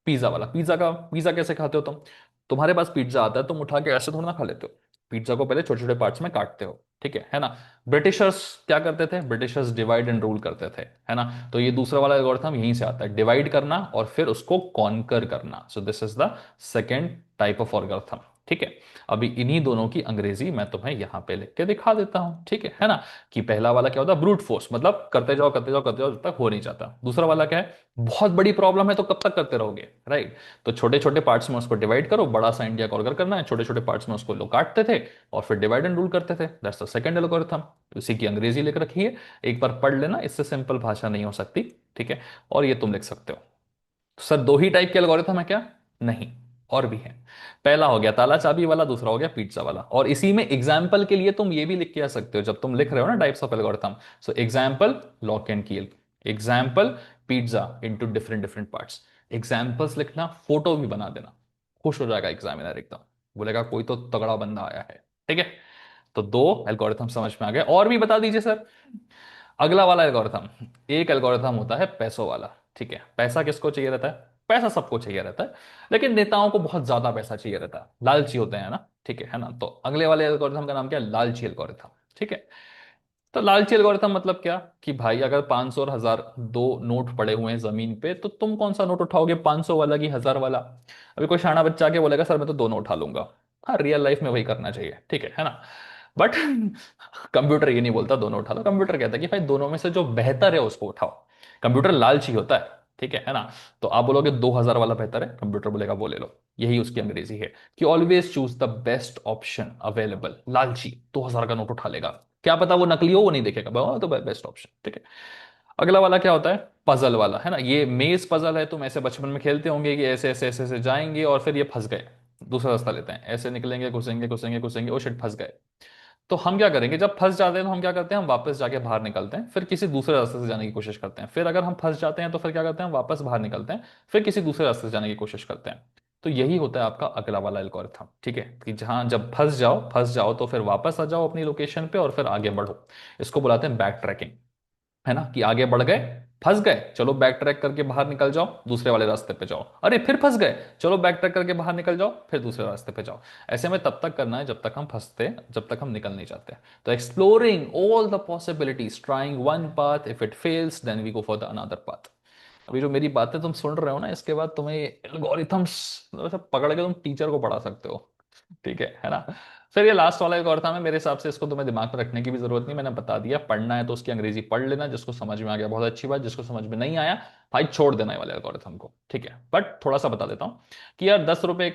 पिज्जा वाला। पिज्जा कैसे खाते हो तुम? तुम्हारे पास पिज्जा आता है, तुम उठा के ऐसे थोड़ा ना खा लेते हो। पिज्जा को पहले छोटे छोटे पार्ट्स में काटते हो, ठीक है ना। ब्रिटिशर्स क्या करते थे, ब्रिटिशर्स डिवाइड एंड रूल करते थे, है ना। तो ये दूसरा वाला एल्गोरिथम यहीं से आता है, डिवाइड करना और फिर उसको कॉन्कर करना। So this is the second type of algorithm, ठीक है। अभी इन्हीं दोनों की अंग्रेजी मैं तुम्हें यहां पे लिख के दिखा देता हूं, ठीक है ना। कि पहला वाला क्या होता है, ब्रूट फोर्स, मतलब करते जाओ करते जाओ करते जाओ जब तक हो नहीं जाता। दूसरा वाला क्या है, बहुत बड़ी प्रॉब्लम है तो कब तक करते रहोगे, राइट। तो छोटे छोटे पार्ट्स में उसको डिवाइड करो, बड़ा सा इंडिया कॉन्कर करना है, छोटे छोटे पार्ट्स में उसको लोग काटते थे और फिर डिवाइड एंड रूल करते थे। That's the second algorithm. इसी की अंग्रेजी लिख रखी है, एक बार पढ़ लेना, इससे सिंपल भाषा नहीं हो सकती, ठीक है। और ये तुम लिख सकते हो। तो सर दो ही टाइप के एल्गोरिथम है क्या? नहीं, और भी है। पहला हो गया ताला चाबी वाला, दूसरा हो गया पिज्जा वाला। और इसी में एग्जाम्पल के लिए तुम ये भी लिख के आ सकते हो जब तुम लिख रहे हो ना types of algorithm. So example lock and key, example pizza into different different parts. Examples लिखना, फोटो भी बना देना, खुश हो जाएगा एग्जामिनर एकदम, बोलेगा कोई तो तगड़ा बंदा आया है, ठीक है। तो दो एल्गोरिथम समझ में आ गए, और भी बता दीजिए सर। अगला वाला एल्गोरिथम, एक एल्गोरिथम होता है पैसों वाला, ठीक है। पैसा किसको चाहिए रहता है? पैसा सबको चाहिए रहता है, लेकिन नेताओं को बहुत ज्यादा पैसा चाहिए रहता है, लालची होते हैं ना, ठीक है ना। तो अगले वाले एल्गोरिथम का नाम क्या है, लालची एल्गोरिथम, ठीक है। तो लालची एल्गोरिथम मतलब क्या, कि भाई अगर 500 और 1000 दो नोट पड़े हुए हैं जमीन पे, तो तुम कौन सा नोट उठाओगे, 500 वाला कि 1000 वाला? अभी कोई शाना बच्चा आके बोलेगा सर मैं तो दोनों उठा लूंगा। हाँ, रियल लाइफ में वही करना चाहिए, ठीक है ना। बट कंप्यूटर ये नहीं बोलता दोनों उठा लो, कंप्यूटर कहता है कि भाई दोनों में से जो बेहतर है उसको उठाओ। कंप्यूटर लालची होता है, ठीक है ना। तो आप बोलोगे 2000 वाला बेहतर है, कंप्यूटर बोलेगा वो ले लो। यही उसकी अंग्रेजी है कि always choose the best option available. लालची 2000 का नोट उठा लेगा, क्या पता वो नकली हो, वो नहीं देखेगा, तो बेस्ट ऑप्शन, ठीक है। अगला वाला क्या होता है, पजल वाला, है ना। ये मेज पजल है, तुम ऐसे बचपन में खेलते होंगे कि ऐसे ऐसे ऐसे ऐसे जाएंगे और फिर ये फंस गए। दूसरा रास्ता लेते हैं, ऐसे निकलेंगे, घुसेंगे घुसेंगे घुसेंगे, ओ शिट फंस गए। तो हम क्या करेंगे, जब फंस जाते हैं तो हम क्या करते हैं, हम वापस जाके बाहर निकलते हैं, फिर किसी दूसरे रास्ते से जाने की कोशिश करते हैं। फिर अगर हम फंस जाते हैं तो फिर क्या करते हैं, हम वापस बाहर निकलते हैं, फिर किसी दूसरे रास्ते से जाने की कोशिश करते हैं। तो यही होता है आपका अगला वाला एल्गोरिथम, ठीक है। कि जहां जब फंस जाओ तो फिर वापस आ जाओ अपनी लोकेशन पे और फिर आगे बढ़ो। इसको बुलाते हैं बैक ट्रैकिंग, है ना। कि आगे बढ़ गए, फंस गए, चलो बैक ट्रैक करके बाहर निकल जाओ, दूसरे वाले रास्ते पे जाओ। अरे फिर फंस गए, चलो बैक ट्रैक करके बाहर निकल जाओ, फिर दूसरे रास्ते पे जाओ। ऐसे में तब तक करना है जब तक हम फंसते, जब तक हम निकल नहीं जाते। तो exploring all the possibilities, trying one path, if it fails then we go for the another path. अभी जो मेरी बातें तुम सुन रहे हो ना, इसके बाद तुम्हें एल्गोरिथम्स पकड़ के तुम टीचर को पढ़ा सकते हो, ठीक है ना। फिर ये लास्ट वाला एक और था, मैं मेरे हिसाब से इसको तुम्हें दिमाग में रखने की भी जरूरत नहीं, मैंने बता दिया। पढ़ना है तो उसकी अंग्रेजी पढ़ लेना, जिसको समझ में आ गया बहुत अच्छी बात, जिसको समझ में नहीं आया भाई छोड़ देना ये वाले एल्गोरिथम को, ठीक है। बट थोड़ा सा बता देता हूँ कि यार 10 रुपए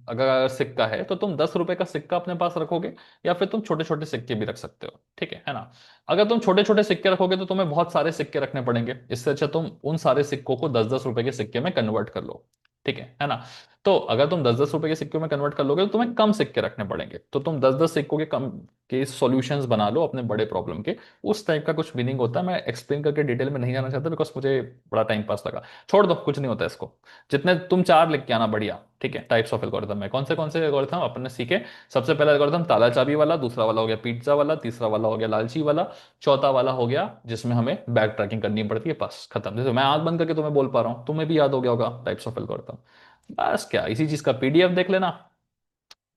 अगर सिक्का है तो तुम 10 रुपए का सिक्का अपने पास रखोगे, या फिर तुम छोटे छोटे सिक्के भी रख सकते हो, ठीक है ना। अगर तुम छोटे छोटे सिक्के रखोगे तो तुम्हें बहुत सारे सिक्के रखने पड़ेंगे, इससे अच्छा तुम उन सारे सिक्कों को 10-10 रुपए के सिक्के में कन्वर्ट कर लो, ठीक है ना। तो अगर तुम 10-10 रुपए के सिक्कों में कन्वर्ट कर लोगे तो तुम्हें कम सिक्के रखने पड़ेंगे, तो तुम 10-10 सिक्कों के कम के सॉल्यूशंस बना लो अपने बड़े प्रॉब्लम के। उस टाइप का कुछ मीनिंग होता है, मैं एक्सप्लेन करके डिटेल में नहीं जाना चाहता बिकॉज मुझे बड़ा टाइम पास लगा। छोड़ दो, कुछ नहीं होता इसको। जितने तुम चार लिख के आना बढ़िया, ठीक है। टाइप्स ऑफ एल्गोरिथम में कौन से एल्गोरिथम अपन ने सीखे? सबसे पहला एल्गोरिथम ताला चाबी वाला, दूसरा वाला हो गया पिज्जा वाला, तीसरा वाला हो गया लालची वाला, चौथा वाला हो गया जिसमें हमें बैक ट्रैकिंग करनी पड़ती है, बस खत्म। जैसे मैं आंख बंद करके तुम्हें बोल पा रहा हूँ, तुम्हें भी याद हो गया होगा टाइप्स ऑफ एल्गोरिथम। बस क्या, इसी चीज का पीडीएफ देख लेना,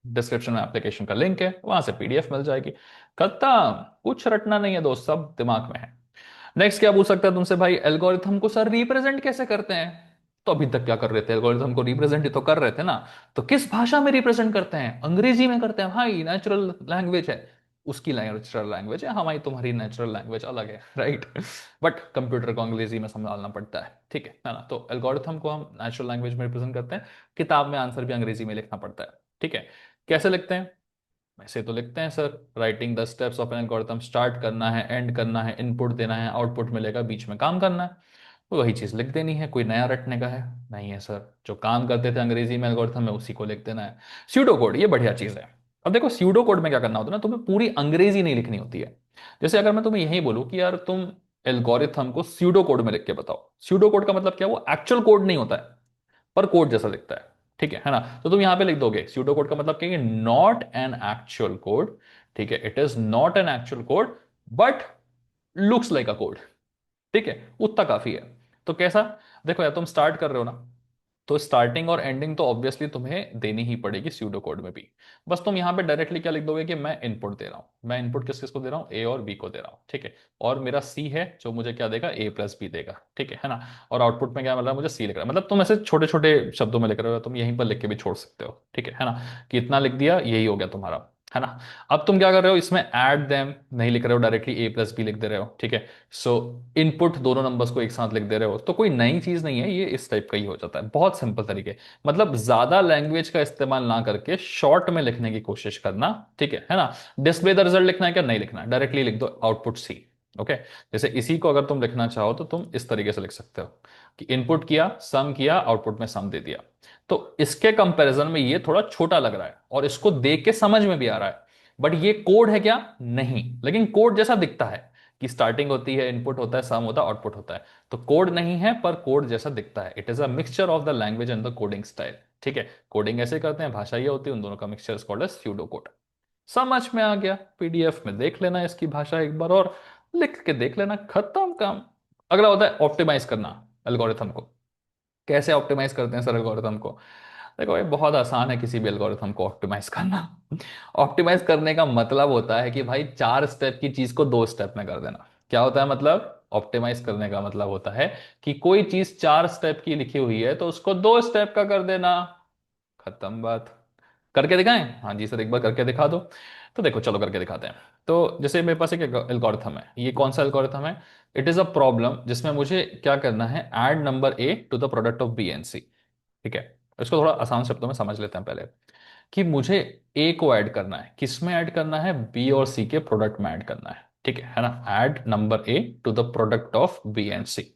डिस्क्रिप्शन में एप्लीकेशन का लिंक है, वहां से पीडीएफ मिल जाएगी। खत्म। कुछ रटना नहीं है दोस्त, सब दिमाग में है। नेक्स्ट क्या पूछ सकता है तुमसे, भाई एल्गोरिथम को सर रिप्रेजेंट कैसे करते हैं? तो अभी तक क्या कर रहे थे, एल्गोरिथम को रिप्रेजेंट ही तो कर रहे थे ना। तो किस भाषा में रिप्रेजेंट करते हैं? अंग्रेजी में करते हैं भाई, नेचुरल लैंग्वेज है। उसकी नेचुरल लैंग्वेज है, हमारी तुम्हारी नेचुरल लैंग्वेज अलग है, राइट। बट कंप्यूटर को अंग्रेजी में संभालना पड़ता है, ठीक है ना। तो एल्गोरिथम को हम नेचुरल लैंग्वेज में रिप्रेजेंट करते हैं। किताब में आंसर भी अंग्रेजी में लिखना पड़ता है, ठीक है। कैसे लिखते हैं? वैसे तो लिखते हैं sir, writing the steps of an algorithm, start करना है, एंड करना है, इनपुट देना है, आउटपुट मिलेगा, बीच में काम करना है। तो वही चीज लिख देनी है, कोई नया रटने का है नहीं है सर। जो काम करते थे अंग्रेजी में एल्गोरिथम में, उसी को लिख देना है। स्यूडो कोड, ये बढ़िया चीज है। अब देखो स्यूडो कोड में क्या करना होता है ना, तुम्हें पूरी अंग्रेजी नहीं लिखनी होती है। जैसे अगर मैं तुम्हें यही बोलूं कि यार तुम एल्गोरिथम को स्यूडो कोड में लिख के बताओ, स्यूडो कोड का मतलब क्या, वो एक्चुअल कोड नहीं होता है, पर कोड जैसा दिखता है, ठीक है ना। तो तुम यहां पे लिख दोगे स्यूडो कोड का मतलब कहेंगे नॉट एन एक्चुअल कोड, ठीक है, it is not an actual code but looks like a code, ठीक है, उतना काफी है। तो कैसा? देखो यार, तुम स्टार्ट कर रहे हो ना, तो स्टार्टिंग और एंडिंग तो ऑब्वियसली तुम्हें देनी ही पड़ेगी स्यूडो कोड में भी। बस तुम यहां पे डायरेक्टली क्या लिख दोगे कि मैं इनपुट दे रहा हूं, मैं इनपुट किस किस को दे रहा हूं, ए और बी को दे रहा हूं, ठीक है। और मेरा सी है जो मुझे क्या देगा, ए प्लस बी देगा, ठीक है ना। और आउटपुट में क्या मिल रहा है मुझे, सी लिख रहा है। मतलब तुम ऐसे छोटे छोटे शब्दों में लिख रहे हो, तुम यहीं पर लिख के भी छोड़ सकते हो, ठीक है ना। कि इतना लिख दिया, यही हो गया तुम्हारा, है ना। अब तुम क्या कर रहे हो, इसमें ऐड देम नहीं लिख रहे हो, डायरेक्टली ए प्लस बी लिख दे रहे हो, ठीक है। सो इनपुट दोनों नंबर्स को एक साथ लिख दे रहे हो, तो कोई नई चीज नहीं है, ये इस टाइप का ही हो जाता है, बहुत सिंपल तरीके। मतलब ज्यादा लैंग्वेज का इस्तेमाल ना करके शॉर्ट में लिखने की कोशिश करना, ठीक है ना। डिस्प्ले द रिजल्ट लिखना है क्या? नहीं लिखना है, डायरेक्टली लिख दो आउटपुट सी। ओके। जैसे इसी को अगर तुम लिखना चाहो तो तुम इस तरीके से लिख सकते हो कि इनपुट किया, सम किया, आउटपुट में सम दे दिया। तो इसके कंपैरिजन में ये थोड़ा छोटा लग रहा है और इसको देख के समझ में भी आ रहा है, बट ये कोड है क्या? नहीं, लेकिन कोड जैसा दिखता है कि स्टार्टिंग होती है, इनपुट होता है, सम होता है, आउटपुट होता है। तो कोड नहीं है, पर कोड जैसा दिखता है। It is a mixture of the language and the coding style, ठीक है। कोडिंग ऐसे करते हैं, भाषा ये होती है, उन दोनों का mixture is called as pseudo code. समझ में आ गया? पीडीएफ में देख लेना इसकी भाषा एक बार और लिख के देख लेना, खत्म काम। अगला होता है ऑप्टिमाइज करना एल्गोरिथम को। कैसे ऑप्टिमाइज करते हैं सर एल्गोरिथम को? देखो ये बहुत आसान है, किसी भी एल्गोरिथम को ऑप्टिमाइज करना। ऑप्टिमाइज करने का मतलब होता है कि भाई 4 स्टेप की चीज को 2 स्टेप में कर देना। क्या होता है मतलब? ऑप्टिमाइज करने का मतलब होता है कि कोई चीज 4 स्टेप की लिखी हुई है तो उसको 2 स्टेप का कर देना। खत्म बात। करके दिखाएं? हाँ जी सर, एक बार करके दिखा दो। तो देखो चलो करके दिखाते हैं। तो जैसे मेरे पास एक एल्गोरिथम है, ये कौन सा एल्गोरिथम है? इट इज अ प्रॉब्लम जिसमें मुझे क्या करना है, add number A to the product of B and C, ठीक है। इसको थोड़ा आसान शब्दों में समझ लेते हैं पहले, कि मुझे ए को ऐड करना है, किस में ऐड करना है, बी और सी के प्रोडक्ट में ऐड करना है, ठीक है ना। Add number A to the product of B and C.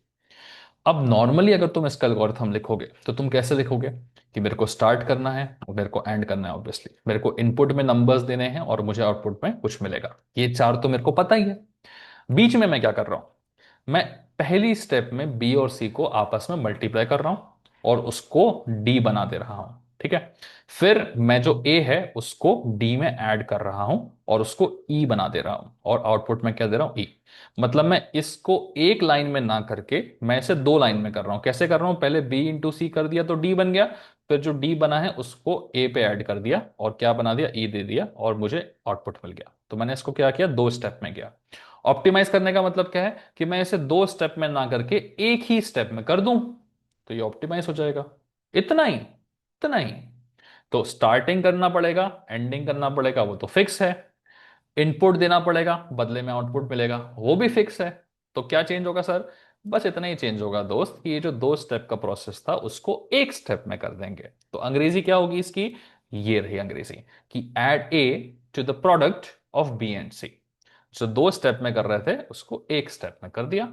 अब नॉर्मली अगर तुम इसका एल्गोरिथम लिखोगे तो तुम कैसे लिखोगे कि मेरे को स्टार्ट करना है और मेरे को एंड करना है, ऑब्वियसली मेरे को इनपुट में नंबर्स देने हैं और मुझे आउटपुट में कुछ मिलेगा, ये 4 तो मेरे को पता ही है। बीच में मैं क्या कर रहा हूं, मैं पहली स्टेप में बी और सी को आपस में मल्टीप्लाई कर रहा हूं और उसको डी बना दे रहा हूं, ठीक है। फिर मैं जो ए है उसको डी में ऐड कर रहा हूं और उसको ई बना दे रहा हूं, और आउटपुट में क्या दे रहा हूं, ई। मतलब मैं इसको एक लाइन में ना करके मैं इसे 2 लाइन में कर रहा हूं। कैसे कर रहा हूं, पहले बी इंटू सी कर दिया तो डी बन गया, फिर जो डी बना है उसको ए पे ऐड कर दिया और क्या बना दिया, ई दे दिया, और मुझे आउटपुट मिल गया। तो मैंने इसको क्या किया, 2 स्टेप में किया। ऑप्टिमाइज करने का मतलब क्या है कि मैं इसे 2 स्टेप में ना करके एक ही स्टेप में कर दूं, तो ये ऑप्टिमाइज हो जाएगा। इतना ही, इतना ही। तो स्टार्टिंग करना पड़ेगा, एंडिंग करना पड़ेगा, वो तो फिक्स है। इनपुट देना पड़ेगा, बदले में आउटपुट मिलेगा, वो भी फिक्स है। तो क्या चेंज होगा सर? बस इतना ही चेंज होगा दोस्त कि ये जो 2 स्टेप का प्रोसेस था उसको एक स्टेप में कर देंगे। तो अंग्रेजी क्या होगी इसकी? ये रही अंग्रेजी, कि add A to the product of B and C. जो 2 स्टेप में कर रहे थे उसको एक स्टेप में कर दिया,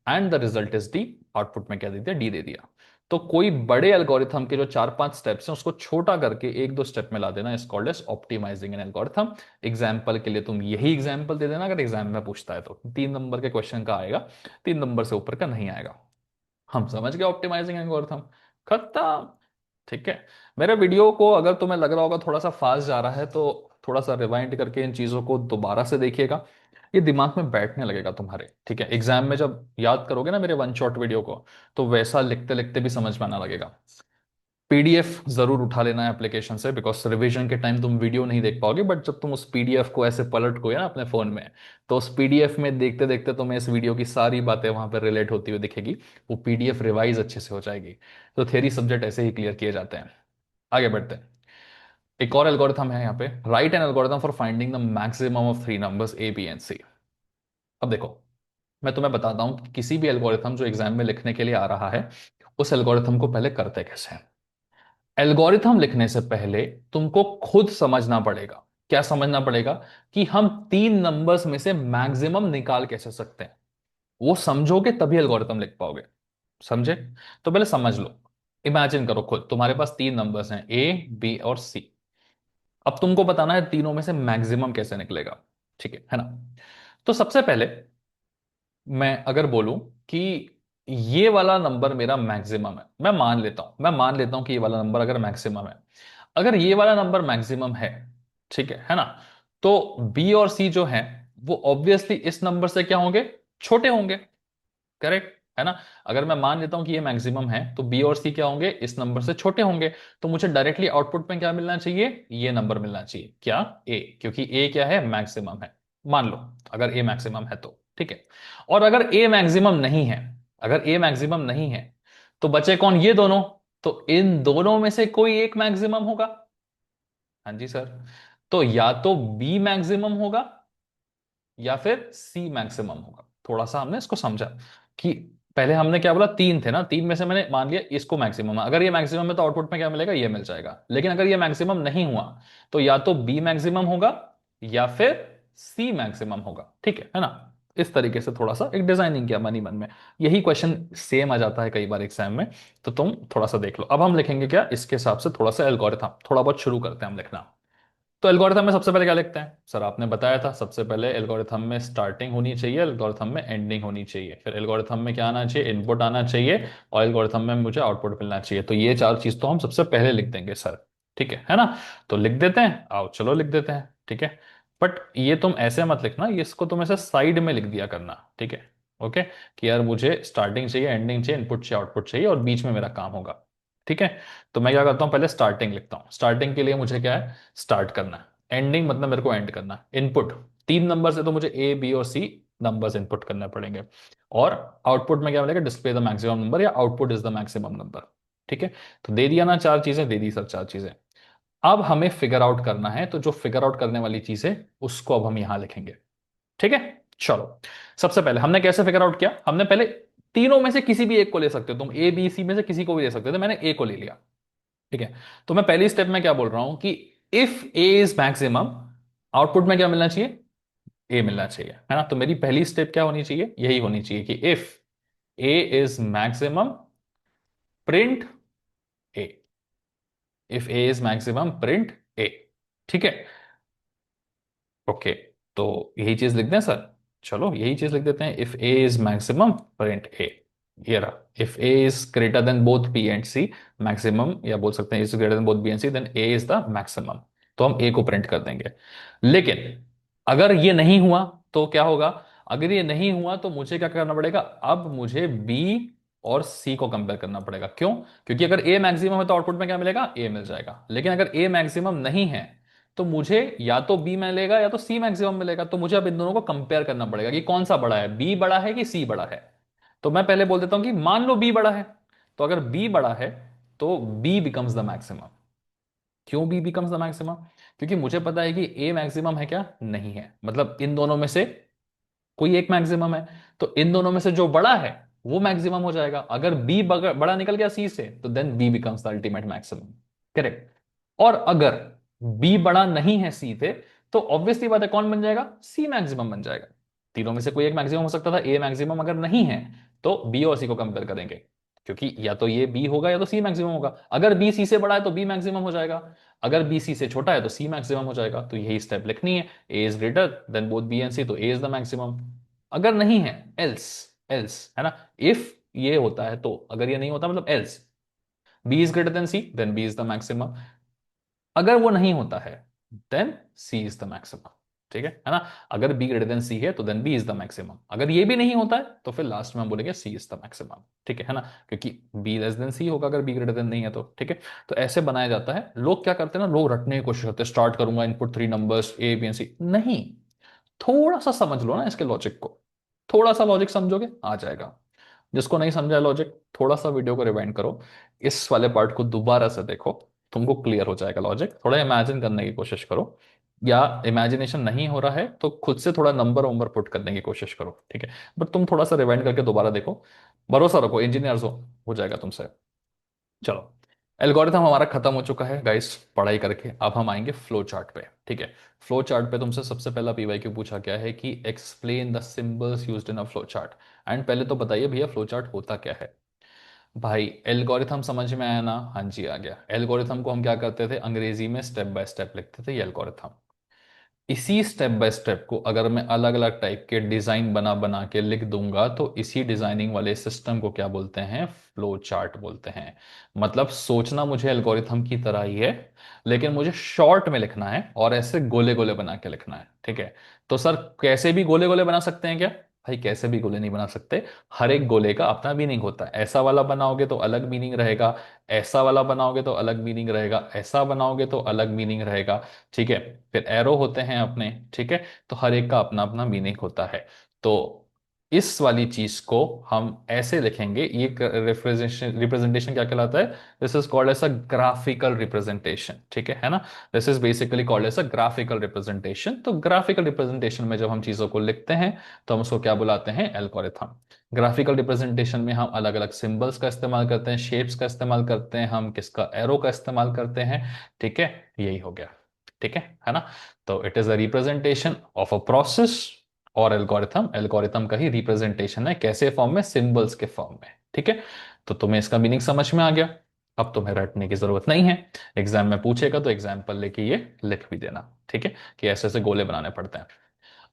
and the result is D. Output में क्या दे दिया, डी दे दिया। तो कोई बड़े एल्गोरिथम के जो 4-5 स्टेप्स हैं उसको छोटा करके 1-2 स्टेप में ला देना is called as optimizing an algorithm. Example के लिए तुम यही एग्जाम्पल दे देना, अगर एग्जाम में पूछता है तो 3 नंबर के क्वेश्चन का आएगा, 3 नंबर से ऊपर का नहीं आएगा। हम समझ गए ऑप्टिमाइजिंग एल्गोरिथम, खत्म। ठीक है। मेरे वीडियो को अगर तुम्हें लग रहा होगा थोड़ा सा फास्ट जा रहा है तो थोड़ा सा रिवाइंड करके इन चीजों को दोबारा से देखिएगा, ये दिमाग में बैठने लगेगा तुम्हारे, ठीक है। एग्जाम में जब याद करोगे ना मेरे वन शॉट वीडियो को, तो वैसा लिखते लिखते भी समझ में आना लगेगा। पीडीएफ जरूर उठा लेना है एप्लीकेशन से, बिकॉज रिवीजन के टाइम तुम वीडियो नहीं देख पाओगे, बट जब तुम उस पीडीएफ को ऐसे पलट को ना अपने फोन में, तो उस पीडीएफ में देखते देखते तुम्हें इस वीडियो की सारी बातें वहां पर रिलेट होती हुई दिखेगी। वो पीडीएफ रिवाइज अच्छे से हो जाएगी। तो थ्योरी सब्जेक्ट ऐसे ही क्लियर किए जाते हैं। आगे बढ़ते हैं। एक और एल्गोरिथम है यहाँ पे, write an algorithm for finding the maximum of three numbers A B and C. अब देखो, मैं तुम्हें बताता हूं कि किसी भी एल्गोरिथम जो एग्जाम में लिखने के लिए आ रहा है, उस एल्गोरिथम को पहले करते कैसे हैं। एल्गोरिथम लिखने से पहले तुमको खुद समझना पड़ेगा। क्या समझना पड़ेगा? कि हम तीन नंबर्स में से मैक्सिमम निकाल कैसे सकते हैं। वो समझोगे तभी एल्गोरिथम लिख पाओगे। समझे? तो पहले समझ लो। इमेजिन करो खुद, तुम्हारे पास तीन नंबर्स हैं, ए बी और सी। अब तुमको बताना है तीनों में से मैक्सिमम कैसे निकलेगा। ठीक है ना? तो सबसे पहले मैं अगर बोलूं कि ये वाला नंबर मेरा मैक्सिमम है, मैं मान लेता हूं कि ये वाला नंबर अगर मैक्सिमम है, अगर ये वाला नंबर मैक्सिमम है, ठीक है ना? तो बी और सी जो है, वो ऑब्वियसली इस नंबर से क्या होंगे? छोटे होंगे। करेक्ट है ना? अगर मैं मान लेता हूं कि ये मैक्सिमम है, तो बी और सी क्या होंगे? इस नंबर से छोटे होंगे। तो मुझे डायरेक्टली आउटपुट में क्या मिलना चाहिए? ये नंबर मिलना चाहिए। क्या? ए, क्योंकि ए क्या है? मैक्सिमम है। मान लो अगर ए मैक्सिमम है तो ठीक है। और अगर ए मैक्सिमम नहीं है, अगर ए मैक्सिमम नहीं है, तो बचे कौन? ये दोनों। तो इन दोनों में से कोई एक मैक्सिमम होगा। हाँ जी सर। तो या तो बी मैक्सिमम होगा या फिर सी मैक्सिमम होगा। थोड़ा सा हमने इसको समझा कि पहले हमने क्या बोला, तीन थे ना, तीन में से मैंने मान लिया इसको मैक्सिमम है। अगर ये मैक्सिमम है तो आउटपुट में क्या मिलेगा? ये मिल जाएगा। लेकिन अगर ये मैक्सिमम नहीं हुआ, तो या तो बी मैक्सिमम होगा या फिर सी मैक्सिमम होगा। ठीक है ना? इस तरीके से थोड़ा सा एक डिजाइनिंग किया मन ही मन में। यही क्वेश्चन सेम आ जाता है कई बार एग्जाम में। तो तुम थोड़ा सा देख लो। अब हम लिखेंगे क्या इसके हिसाब से, थोड़ा सा एल्गोरिथम थोड़ा बहुत शुरू करते हैं हम लिखना। तो एल्गोरिथम में सबसे पहले क्या लिखते हैं सर? आपने बताया था सबसे पहले एल्गोरिथम में स्टार्टिंग होनी चाहिए, एल्गोरिथम में एंडिंग होनी चाहिए, फिर एल्गोरिथम में क्या आना चाहिए? इनपुट आना चाहिए, और एल्गोरिथम में मुझे आउटपुट मिलना चाहिए। तो ये चार चीज तो हम सबसे पहले लिख देंगे सर। ठीक है ना? तो लिख देते हैं, आओ चलो लिख देते हैं। ठीक है। बट ये तुम ऐसे मत लिखना, ये इसको तुम ऐसे साइड में लिख दिया करना। ठीक है? ओके। कि यार मुझे स्टार्टिंग चाहिए, एंडिंग चाहिए, इनपुट चाहिए, आउटपुट चाहिए, और बीच में मेरा काम होगा। ठीक है। तो मैं क्या करता हूं, पहले स्टार्टिंग लिखता हूं। स्टार्टिंग के लिए मुझे क्या है? स्टार्ट करना है। एंडिंग मतलब मेरे को एंड करना है। इनपुट, तीन नंबर से तो मुझे ए बी और सी नंबर्स इनपुट करने पड़ेंगे। और आउटपुट में क्या मिलेगा? डिस्प्ले द मैक्सिमम नंबर, या output is the maximum number. ठीक है। तो दे दिया ना चार चीजें, दे दी सब चार चीजें। अब हमें फिगर आउट करना है, तो जो फिगर आउट करने वाली चीज है उसको अब हम यहां लिखेंगे। ठीक है। चलो, सबसे पहले हमने कैसे फिगर आउट किया? हमने पहले तीनों में से किसी भी एक को ले सकते हो तुम, ए बी सी में से किसी को भी ले सकते थे, मैंने ए को ले लिया। ठीक है। तो मैं पहली स्टेप में क्या बोल रहा हूं कि if A is maximum, output में क्या मिलना चाहिए? ए मिलना चाहिए, है ना? तो मेरी पहली स्टेप क्या होनी चाहिए? यही होनी चाहिए कि if A is maximum, print A. If A is maximum, print A. ठीक है। ओके। तो यही चीज लिख दें सर? चलो यही चीज लिख देते हैं। If A is maximum, print A. ये रहा। If A is greater than both B and C, maximum, या बोल सकते हैं is greater than both B and C, then A is the maximum. तो हम ए को प्रिंट कर देंगे। लेकिन अगर ये नहीं हुआ तो क्या होगा? अगर ये नहीं हुआ तो मुझे क्या करना पड़ेगा? अब मुझे बी और सी को कंपेयर करना पड़ेगा। क्यों? क्योंकि अगर ए मैक्सिमम है तो आउटपुट में क्या मिलेगा? ए मिल जाएगा। लेकिन अगर ए मैक्सिमम नहीं है, तो मुझे या तो बी मिलेगा या तो सी मैक्सिमम मिलेगा। तो मुझे अब इन दोनों को कंपेयर करना पड़ेगा कि कौन सा बड़ा है, बी बड़ा है कि सी बड़ा है। तो मैं पहले बोल देता हूं कि मान लो बी बड़ा है। तो अगर बी बड़ा है तो बी बिकम्स द मैक्सिमम। क्यों बी बिकम्स द मैक्सिमम? क्योंकि मुझे पता है कि ए मैक्सिमम है क्या? नहीं है। मतलब इन दोनों में से कोई एक मैक्सिमम है। तो इन दोनों में से जो बड़ा है वो मैक्सिमम हो जाएगा। अगर बी बड़ा निकल गया सी से, तो then B becomes the ultimate maximum. Correct. और अगर बी बड़ा नहीं है सी से, तो ऑब्वियसली बात है कौन बन जाएगा? सी मैक्सिमम बन जाएगा। तीनों में से कोई एक मैक्सिमम हो सकता था, ए मैक्सिमम अगर नहीं है, तो बी और सी को कंपेयर करेंगे। क्योंकि या तो ये बी होगा या तो सी मैक्सिमम होगा। अगर बी सी से बड़ा है तो बी मैक्सिमम हो जाएगा। अगर बी सी से छोटा है तो सी मैक्सिमम हो जाएगा। तो यही स्टेप लिखनी है। A is greater than both B and C, तो ए इज द मैक्सिमम। अगर नहीं है, एल्स, एल्स है ना? इफ ये होता है तो, अगर ये नहीं होता मतलब else, B is greater than C, then B is the maximum. अगर वो नहीं होता है, then C is the maximum. है ना। अगर बी ग्रेटर देन सी है तो then B is the maximum, अगर ये भी नहीं होता है तो फिर लास्ट में हम बोलेंगे सी इज द मैक्सिमम, है ना, क्योंकि बी लेस देन सी होगा अगर बी ग्रेटर देन नहीं है तो, तो ऐसे बनाया जाता है। लोग क्या करते हैं ना, लोग रटने की कोशिश करते हैं, स्टार्ट करूंगा input three numbers A B and C, नहीं, थोड़ा सा समझ लो ना इसके लॉजिक को, थोड़ा सा लॉजिक समझोगे आ जाएगा। जिसको नहीं समझा लॉजिक, थोड़ा सा वीडियो को रिवाइंड करो, इस वाले पार्ट को दोबारा से देखो, तुमको क्लियर हो जाएगा लॉजिक। थोड़ा इमेजिन करने की कोशिश करो, या इमेजिनेशन नहीं हो रहा है तो खुद से थोड़ा नंबर वंबर पुट करने की कोशिश करो, बट तुम थोड़ा सा रिवाइंड करके दोबारा देखो, भरोसा रखो, इंजीनियर्स हो जाएगा तुमसे। चलो, एल्गोरिथम हमारा खत्म हो चुका है गाइस पढ़ाई करके, अब हम आएंगे फ्लो चार्ट पे। फ्लो चार्ट पे तुमसे सबसे पहला पीवाईक्यू पूछा गया है कि explain the symbols used in a flow chart. And पहले तो बताइए भैया फ्लो चार्ट होता क्या है। भाई एल्गोरिथम समझ में आया ना, हाँ जी आ गया। एल्गोरिथम को हम क्या करते थे, अंग्रेजी में स्टेप बाय स्टेप लिखते थे ये एल्गोरिथम। इसी स्टेप बाय स्टेप को अगर मैं अलग अलग टाइप के डिजाइन बना बना के लिख दूंगा तो इसी डिजाइनिंग वाले सिस्टम को क्या बोलते हैं, फ्लो चार्ट बोलते हैं। मतलब सोचना मुझे एल्गोरिथम की तरह ही है, लेकिन मुझे शॉर्ट में लिखना है और ऐसे गोले गोले बना के लिखना है, तो सर कैसे भी गोले गोले बना सकते हैं क्या, भाई कैसे भी गोले नहीं बना सकते। हर एक गोले का अपना मीनिंग होता है, ऐसा वाला बनाओगे तो अलग मीनिंग रहेगा, ऐसा वाला बनाओगे तो अलग मीनिंग रहेगा, ऐसा बनाओगे तो अलग मीनिंग रहेगा, ठीक है। फिर एरो होते हैं अपने, तो हर एक का अपना अपना मीनिंग होता है। तो इस वाली चीज को हम ऐसे लिखेंगे, ये रिप्रेजेंटेशन रिप्रेजेंटेशन क्या कहलाता है, this is called as a graphical representation, है ना। This is basically called as a graphical representation. तो ग्राफिकल रिप्रेजेंटेशन में जब हम चीजों को लिखते हैं तो हम उसको क्या बुलाते हैं, एल्गोरिथम। ग्राफिकल रिप्रेजेंटेशन में हम अलग अलग सिंबल्स का इस्तेमाल करते हैं, शेप्स का इस्तेमाल करते हैं, हम किसका, एरो का इस्तेमाल करते हैं, यही हो गया, है ना। तो it is a representation of a process, और एल्गोरिथम एल्गोरिथम का ही रिप्रेजेंटेशन है, कैसे फॉर्म में, सिंबल्स के फॉर्म में, तो तुम्हें इसका मीनिंग समझ में आ गया। अब तुम्हें रटने की जरूरत नहीं है, एग्जाम में पूछेगा तो एग्जाम्पल लेके ये लिख भी देना, कि ऐसे ऐसे गोले बनाने पड़ते हैं।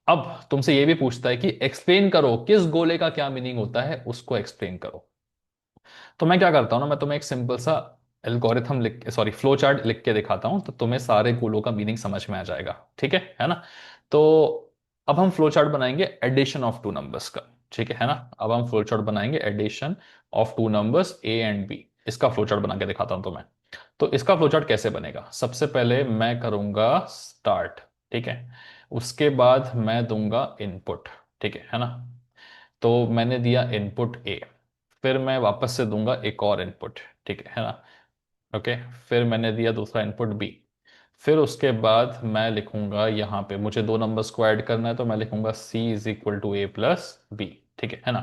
अब तुमसे ये भी पूछता है कि एक्सप्लेन करो किस गोले का क्या मीनिंग होता है, उसको एक्सप्लेन करो। तो मैं क्या करता हूँ ना, मैं तुम्हें एक सिंपल सा एल्गोरिथम लिख, सॉरी फ्लो चार्ट लिख के दिखाता हूँ, तो तुम्हें सारे गोलों का मीनिंग समझ में आ जाएगा, है ना। तो अब हम फ्लो चार्ट बनाएंगे एडिशन ऑफ टू नंबर्स का, है ना। अब हम फ्लो चार्ट बनाएंगे addition of two numbers A and B, इसका फ्लो चार्ट बना के दिखाता हूं तुम्हें। तो इसका फ्लो चार्ट कैसे बनेगा, सबसे पहले मैं करूंगा स्टार्ट, उसके बाद मैं दूंगा इनपुट, है ना। तो मैंने दिया इनपुट ए, फिर मैं वापस से दूंगा एक और इनपुट, है ना, ओके। फिर मैंने दिया दूसरा इनपुट बी, फिर उसके बाद मैं लिखूंगा यहाँ पे, मुझे दो नंबर्स को ऐड करना है तो मैं लिखूंगा C is equal to A plus B, है ना।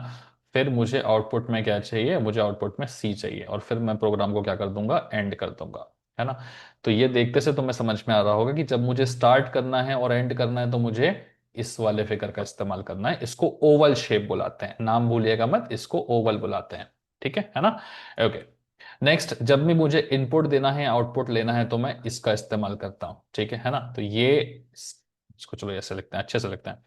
फिर मुझे आउटपुट में क्या चाहिए, मुझे आउटपुट में सी चाहिए, और फिर मैं प्रोग्राम को क्या कर दूंगा, एंड कर दूंगा, है ना। तो ये देखते से तुम्हें समझ में आ रहा होगा कि जब मुझे स्टार्ट करना है और एंड करना है तो मुझे इस वाले फिगर का इस्तेमाल करना है। इसको ओवल शेप बुलाते हैं, नाम भूलिएगा मत, इसको ओवल बुलाते हैं, है ना। ओके, नेक्स्ट, जब भी मुझे इनपुट देना है आउटपुट लेना है तो मैं इसका इस्तेमाल करता हूं, है ना। तो ये, इसको चलो ऐसे लिखते हैं, अच्छे से लिखते हैं,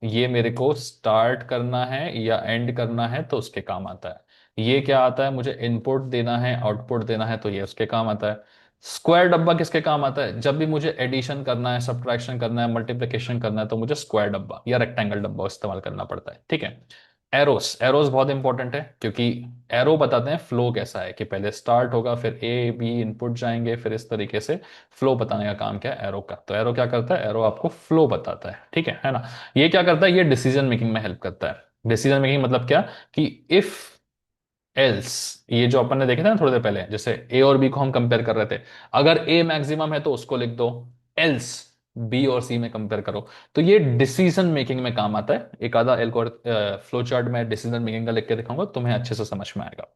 ये मेरे को स्टार्ट करना है या एंड करना है तो उसके काम आता है। ये क्या आता है, मुझे इनपुट देना है आउटपुट देना है तो ये उसके काम आता है। स्क्वायर डब्बा किसके काम आता है, जब भी मुझे एडिशन करना है, सब्ट्रैक्शन करना है, मल्टीप्लिकेशन करना है तो मुझे स्क्वायर डब्बा या रेक्टेंगल डब्बा इस्तेमाल करना पड़ता है, एरोस, एरोस बहुत इंपॉर्टेंट है, क्योंकि एरो बताते हैं फ्लो कैसा है, कि पहले स्टार्ट होगा, फिर ए बी इनपुट जाएंगे, फिर इस तरीके से फ्लो बताने का काम क्या है, एरो का। तो एरो क्या करता है, एरो आपको फ्लो बताता है, है ना। ये क्या करता है, ये डिसीजन मेकिंग में हेल्प करता है। डिसीजन मेकिंग मतलब क्या, कि इफ एल्स, ये जो अपन ने देखे थे ना थोड़ी देर पहले, जैसे ए और बी को हम कंपेयर कर रहे थे, अगर ए मैक्सिमम है तो उसको लिख दो, एल्स बी और सी में कंपेयर करो। तो ये डिसीजन मेकिंग में काम आता है। एक आधा एल्गोरिथम फ्लो चार्ट में डिसीजन मेकिंग का लिख के दिखाऊंगा, तुम्हें अच्छे से समझ में आएगा।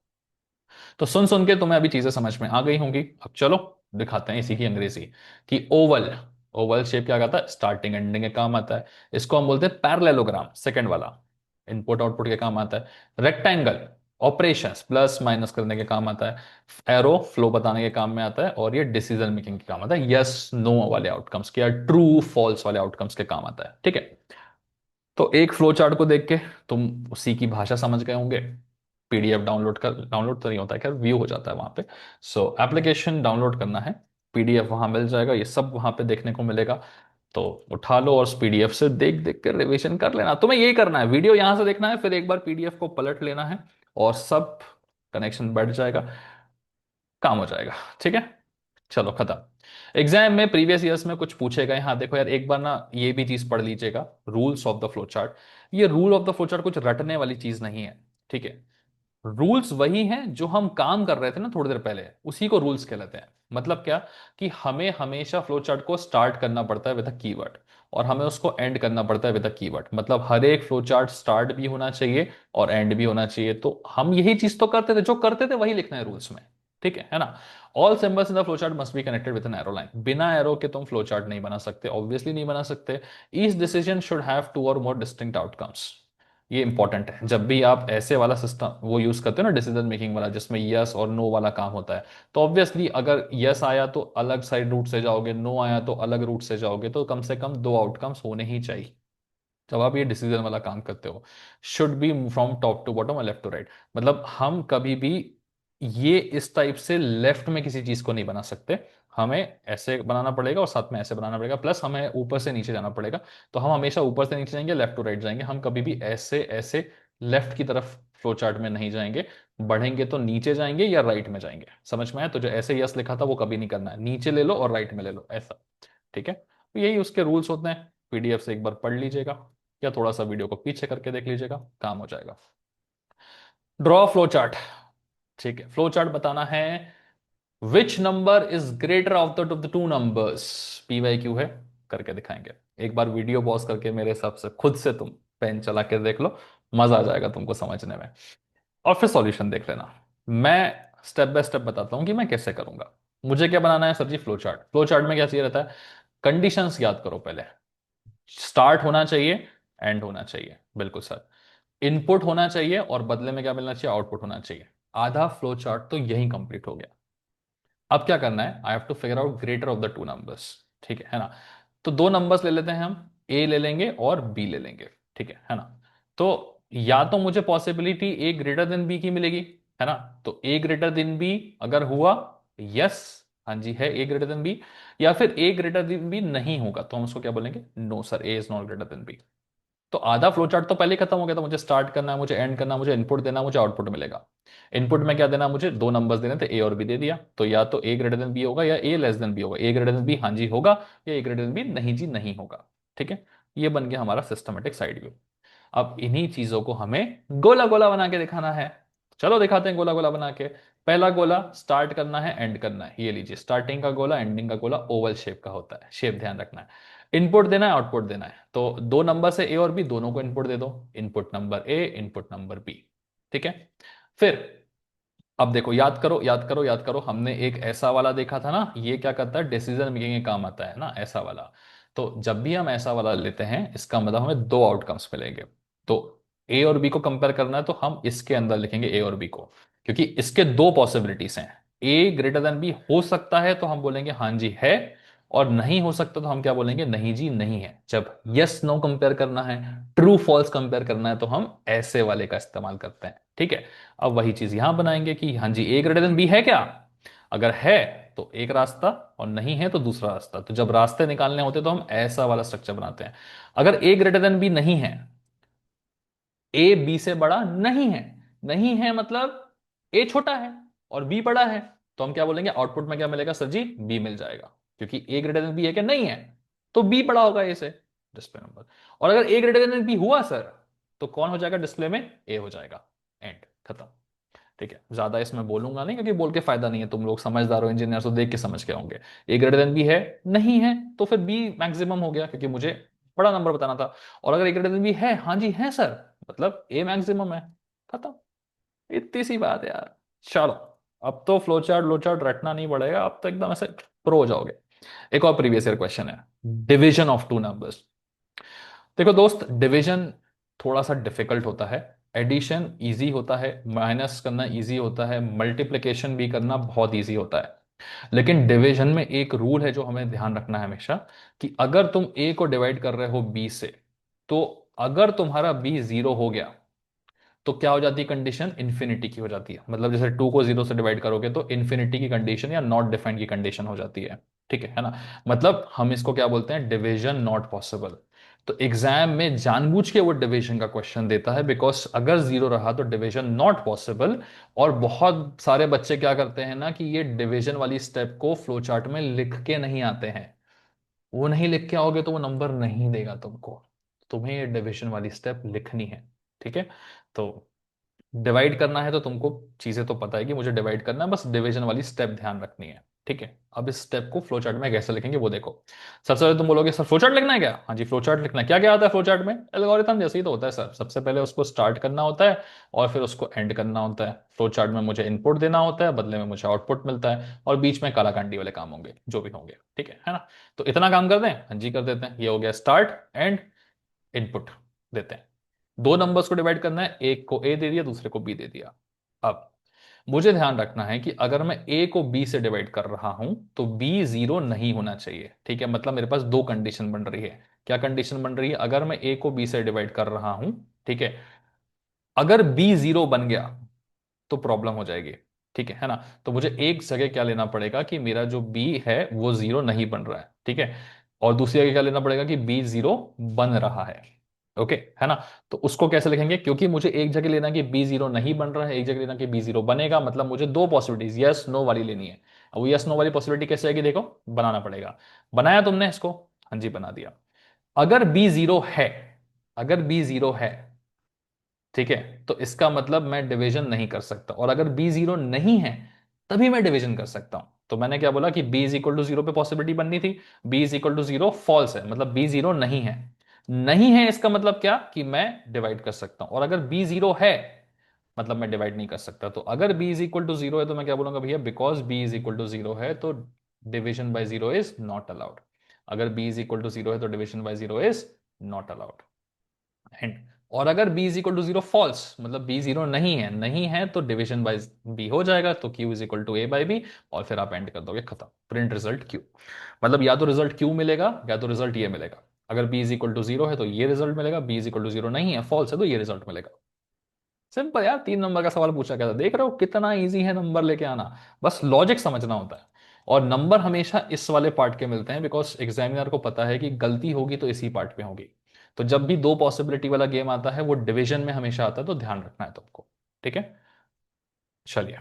तो सुन सुन के तुम्हें अभी चीजें समझ में आ गई होंगी। अब चलो दिखाते हैं इसी की अंग्रेजी, कि ओवल, ओवल शेप क्या कहता है, स्टार्टिंग एंडिंग के काम आता है। इसको हम बोलते हैं पैरेललोग्राम, सेकंड वाला, इनपुट आउटपुट के काम आता है। रेक्टेंगल, ऑपरेशंस प्लस माइनस करने के काम आता है। एरो, फ्लो बताने के काम में आता है। और ये डिसीजन मेकिंग के काम आता है, यस नो वाले आउटकम्स के या ट्रू फॉल्स वाले आउटकम्स के काम आता है, तो एक फ्लो चार्ट को देख के तुम उसी की भाषा समझ गए होंगे। पीडीएफ डाउनलोड कर, डाउनलोड तो नहीं होता है, खैर व्यू हो जाता है वहां पे। सो एप्लीकेशन डाउनलोड करना है, पीडीएफ वहां मिल जाएगा, ये सब वहां पे देखने को मिलेगा। तो उठा लो और उस पीडीएफ से देख देख कर रिवीजन कर लेना। तुम्हें यही करना है, वीडियो यहां से देखना है, फिर एक बार पीडीएफ को पलट लेना है और सब कनेक्शन बैठ जाएगा, काम हो जाएगा। ठीक है, चलो खत्म। एग्जाम में प्रीवियस ईयर्स में कुछ पूछेगा, हाँ देखो यार एक बार ना ये भी चीज पढ़ लीजिएगा, rules of the flow chart. ये rule of the flow chart कुछ रटने वाली चीज नहीं है, ठीक है। रूल्स वही हैं जो हम काम कर रहे थे ना थोड़ी देर पहले, उसी को रूल्स कहलाते हैं। मतलब क्या, कि हमें हमेशा फ्लो चार्ट को स्टार्ट करना पड़ता है विद अ कीवर्ड, और हमें उसको एंड करना पड़ता है विद अ कीवर्ड। मतलब हर एक फ्लो चार्ट स्टार्ट भी होना चाहिए और एंड भी होना चाहिए। तो हम यही चीज तो करते थे, जो करते थे वही लिखना है रूल्स में, ठीक है ना। All symbols in the flow chart must be connected with an arrow line. बिना एरो के तुम फ्लो चार्ट नहीं बना सकते, ऑब्वियसली नहीं बना सकते। Each decision should have two और मोर डिस्टिंक्ट आउटकम्स। ये इंपॉर्टेंट है, जब भी आप ऐसे वाला सिस्टम वो यूज करते हो ना, डिसीजन मेकिंग वाला, जिसमें यस और नो वाला काम होता है, तो ऑब्वियसली अगर यस आया तो अलग साइड रूट से जाओगे, नो आया तो अलग रूट से जाओगे, तो कम से कम दो आउटकम्स होने ही चाहिए जब आप ये डिसीजन वाला काम करते हो। Should be from top to bottom और लेफ्ट टू राइट। मतलब हम कभी भी ये इस टाइप से लेफ्ट में किसी चीज को नहीं बना सकते, हमें ऐसे बनाना पड़ेगा और साथ में ऐसे बनाना पड़ेगा, प्लस हमें ऊपर से नीचे जाना पड़ेगा। तो हम हमेशा ऊपर से नीचे जाएंगे, लेफ्ट टू राइट जाएंगे, हम कभी भी ऐसे ऐसे लेफ्ट की तरफ फ्लो चार्ट में नहीं जाएंगे। बढ़ेंगे तो नीचे जाएंगे या राइट में जाएंगे, समझ में आया। तो जो ऐसे यस लिखा था वो कभी नहीं करना है, नीचे ले लो और राइट में ले लो ऐसा, ठीक है। तो यही उसके रूल्स होते हैं, पीडीएफ से एक बार पढ़ लीजिएगा या थोड़ा सा वीडियो को पीछे करके देख लीजिएगा, काम हो जाएगा। ड्रॉ फ्लो चार्ट, ठीक है। फ्लो चार्ट बताना है, which number is greater of the two numbers, PYQ है, करके दिखाएंगे। एक बार वीडियो पॉज करके मेरे हिसाब से खुद से तुम पेन चला के देख लो, मजा आ जाएगा तुमको समझने में, और फिर सॉल्यूशन देख लेना। मैं स्टेप बाय स्टेप बताता हूं कि मैं कैसे करूंगा। मुझे क्या बनाना है सर जी, फ्लो चार्ट। फ्लो चार्ट में क्या चाहिए रहता है, कंडीशंस याद करो पहले। स्टार्ट होना चाहिए, एंड होना चाहिए, बिल्कुल सर। इनपुट होना चाहिए और बदले में क्या मिलना चाहिए, आउटपुट होना चाहिए। आधा फ्लो चार्ट तो यही कंप्लीट हो गया। अब क्या करना है, I have to figure out greater of the two numbers, ठीक है ना। तो दो नंबर्स ले लेते हैं हम, ए ले लेंगे और बी ले लेंगे, ठीक है ना। तो या तो मुझे पॉसिबिलिटी ए ग्रेटर देन बी की मिलेगी, है ना। तो ए ग्रेटर देन बी अगर हुआ, यस, हाँ जी है ए ग्रेटर देन बी। या फिर ए ग्रेटर देन बी नहीं होगा तो हम उसको क्या बोलेंगे, no sir A is not greater than B. तो आधा फ्लो चार्ट तो पहले ही खत्म हो गया था, मुझे स्टार्ट करना है, मुझे एंड करना है, मुझे इनपुट देना है, मुझे आउटपुट मिलेगा। इनपुट में क्या देना है, मुझे दो नंबर्स देने थे, ए और बी दे दिया। तो या तो ए ग्रेटर देन बी होगा या ए लेस देन बी होगा। ए ग्रेटर देन बी हाँ जी होगा, या ए ग्रेटर देन बी नहीं जी नहीं होगा, ठीक है। ये बन गया हमारा सिस्टमेटिक साइड व्यू। अब इन्हीं चीजों को हमें गोला गोला बना के दिखाना है। चलो दिखाते हैं गोला गोला बना के। पहला गोला, स्टार्ट करना है एंड करना है, ये लीजिए, स्टार्टिंग का गोला एंडिंग का गोला ओवल शेप का होता है, शेप ध्यान रखना है। इनपुट देना है आउटपुट देना है, तो दो नंबर से ए और बी दोनों को इनपुट दे दो, input number A input number B, ठीक है। फिर अब देखो, याद करो याद करो याद करो, हमने एक ऐसा वाला देखा था ना, ये क्या करता है, डिसीजन मेकिंग के काम आता है ना ऐसा वाला। तो जब भी हम ऐसा वाला लेते हैं, इसका मतलब हमें दो आउटकम्स मिलेंगे। तो ए और बी को कंपेयर करना है तो हम इसके अंदर लिखेंगे ए और बी को, क्योंकि इसके दो पॉसिबिलिटीज हैं। ए ग्रेटर देन बी हो सकता है तो हम बोलेंगे हाँ जी है, और नहीं हो सकता तो हम क्या बोलेंगे, नहीं जी नहीं है। जब यस नो कंपेयर करना है, ट्रू फॉल्स कंपेयर करना है, तो हम ऐसे वाले का इस्तेमाल करते हैं, ठीक है। अब वही चीज यहां बनाएंगे कि हाँ जी ए ग्रेटर देन बी है क्या, अगर है तो एक रास्ता, और नहीं है तो दूसरा रास्ता। तो जब रास्ते निकालने होते तो हम ऐसा वाला स्ट्रक्चर बनाते हैं। अगर ए ग्रेटर देन बी नहीं है, ए बी से बड़ा नहीं है, नहीं है मतलब ए छोटा है और बी बड़ा है, तो हम क्या बोलेंगे, आउटपुट में क्या मिलेगा सर जी, बी मिल जाएगा। क्योंकि ए ग्रेटर देन बी है क्या, नहीं है, तो बी बड़ा होगा ए से, डिस्प्ले नंबर। और अगर ए ग्रेटर देन बी हुआ सर, तो कौन हो जाएगा डिस्प्ले में, ए हो जाएगा, एंड, खत्म। ठीक है, ज्यादा इसमें बोलूंगा नहीं क्योंकि बोल के फायदा नहीं है, तुम लोग समझदार हो, इंजीनियर तो देख के समझ के होंगे। ए ग्रेटर देन बी है, नहीं है, तो फिर बी मैक्सिमम हो गया क्योंकि मुझे बड़ा नंबर बताना था। और अगर ए ग्रेटर देन बी है, हाँ जी है सर, मतलब ए मैक्सिमम है, खत्म। इतनी सी बात है यार। चलो, अब तो फ्लो चार्ट लो चार्ट रटना नहीं पड़ेगा, अब तो एकदम ऐसे प्रो हो जाओगे। एक और प्रीवियस ईयर क्वेश्चन है, डिवीजन ऑफ टू नंबर्स। देखो दोस्त, डिवीजन थोड़ा सा डिफिकल्ट होता है, एडिशन इजी होता है, माइनस करना इजी होता है, मल्टीप्लिकेशन भी करना बहुत इजी होता है। लेकिन डिवीजन में एक रूल है जो हमें ध्यान रखना है हमेशा, कि अगर तुम ए को डिवाइड कर रहे हो बी से, तो अगर तुम्हारा बी जीरो हो गया तो क्या हो जाती है कंडीशन, इन्फिनिटी की हो जाती है। मतलब जैसे 2 को 0 से डिवाइड करोगे तो इन्फिनिटी की कंडीशन या नॉट डिफाइंड की कंडीशन हो जाती है। ठीक है ना। मतलब हम इसको क्या बोलते हैं, डिवीजन नॉट पॉसिबल। तो एग्जाम में जानबूझ के वो डिवीजन का क्वेश्चन देता है, बिकॉज अगर जीरो रहा तो डिवीजन नॉट पॉसिबल। और बहुत सारे बच्चे क्या करते हैं ना कि ये डिवीजन वाली स्टेप को फ्लो चार्ट में लिख के नहीं आते हैं। वो नहीं लिख के आओगे तो वो नंबर नहीं देगा तुमको। तुम्हें ये डिवीजन वाली स्टेप लिखनी है। ठीक है। तो डिवाइड करना है तो तुमको चीजें तो पता है कि मुझे डिवाइड करना है, बस डिवीजन वाली स्टेप ध्यान रखनी है। ठीक है। अब इस स्टेप को फ्लो चार्ट में कैसे लिखेंगे वो देखो। सबसे पहले तुम बोलोगे सर फ्लो चार्ट लिखना है क्या? हाँ जी, फ्लो चार्ट लिखना है। क्या क्या आता है फ्लो चार्ट में? एल्गोरिथम जैसे ही तो होता है सर। सबसे पहले उसको स्टार्ट करना होता है और फिर उसको एंड करना होता है। फ्लो चार्ट में मुझे इनपुट देना होता है, बदले में मुझे आउटपुट मिलता है, और बीच में कालाकांडी वाले काम होंगे जो भी होंगे। ठीक है ना। तो इतना काम कर दें? हाँ जी कर देते हैं। ये हो गया स्टार्ट एंड इनपुट देते हैं। दो नंबर्स को डिवाइड करना है, एक को ए दे दिया, दूसरे को बी दे दिया। अब मुझे ध्यान रखना है कि अगर मैं ए को बी से डिवाइड कर रहा हूं तो बी जीरो नहीं होना चाहिए। ठीक है। मतलब मेरे पास दो कंडीशन बन रही है। क्या कंडीशन बन रही है? अगर मैं ए को बी से डिवाइड कर रहा हूं, ठीक है, अगर बी जीरो बन गया तो प्रॉब्लम हो जाएगी। ठीक है ना। तो मुझे एक जगह क्या लेना पड़ेगा कि मेरा जो बी है वो जीरो नहीं बन रहा है। ठीक है। और दूसरी जगह क्या लेना पड़ेगा कि बी जीरो बन रहा है। ओके है ना। तो उसको कैसे लिखेंगे? क्योंकि मुझे एक जगह लेना कि बी जीरो नहीं बन रहा है, एक जगह लेना कि बी जीरो बनेगा, मतलब मुझे दो पॉसिबिलिटीज यस नो वाली लेनी है। अब वो यस नो वाली पॉसिबिलिटी कैसे आएगी? देखो, बनाना पड़ेगा। बनाया तुमने इसको? हाँ जी बना दिया। अगर बी जीरो है, अगर बी जीरो है, ठीक है, तो इसका मतलब मैं डिवीजन नहीं कर सकता। और अगर बी जीरो नहीं है तभी मैं डिवीजन कर सकता हूं। तो मैंने क्या बोला कि B is equal to zero पे पॉसिबिलिटी बननी थी। B is equal to zero false है, मतलब बी जीरो नहीं है। नहीं है इसका मतलब क्या कि मैं डिवाइड कर सकता हूं। और अगर बी जीरो है मतलब मैं डिवाइड नहीं कर सकता। तो अगर B is equal to zero है तो मैं क्या बोलूंगा भैया, because B is equal to zero है तो division by zero is not allowed. अगर B is equal to zero है तो division by zero is not allowed. And और अगर b is equal to zero false, मतलब b जीरो नहीं है, नहीं है तो डिवीजन बाय b हो जाएगा, तो q is equal to a by B. और फिर आप एंड कर दोगे, खत्म, प्रिंट रिजल्ट q। मतलब या तो रिजल्ट q मिलेगा या तो रिजल्ट ये मिलेगा। अगर b is equal to zero है तो ये रिजल्ट मिलेगा, b is equal to zero नहीं है, फॉल्स है, तो ये रिजल्ट मिलेगा। सिंपल यार, 3 नंबर का सवाल पूछा गया था। देख रहे हो कितना इजी है नंबर लेके आना। बस लॉजिक समझना होता है। और नंबर हमेशा इस वाले पार्ट के मिलते हैं, बिकॉज एग्जामिनर को पता है कि गलती होगी तो इसी पार्ट पे होगी। तो जब भी दो पॉसिबिलिटी वाला गेम आता है वो डिवीजन में हमेशा आता है, तो ध्यान रखना है तुमको। ठीक है। चलिए,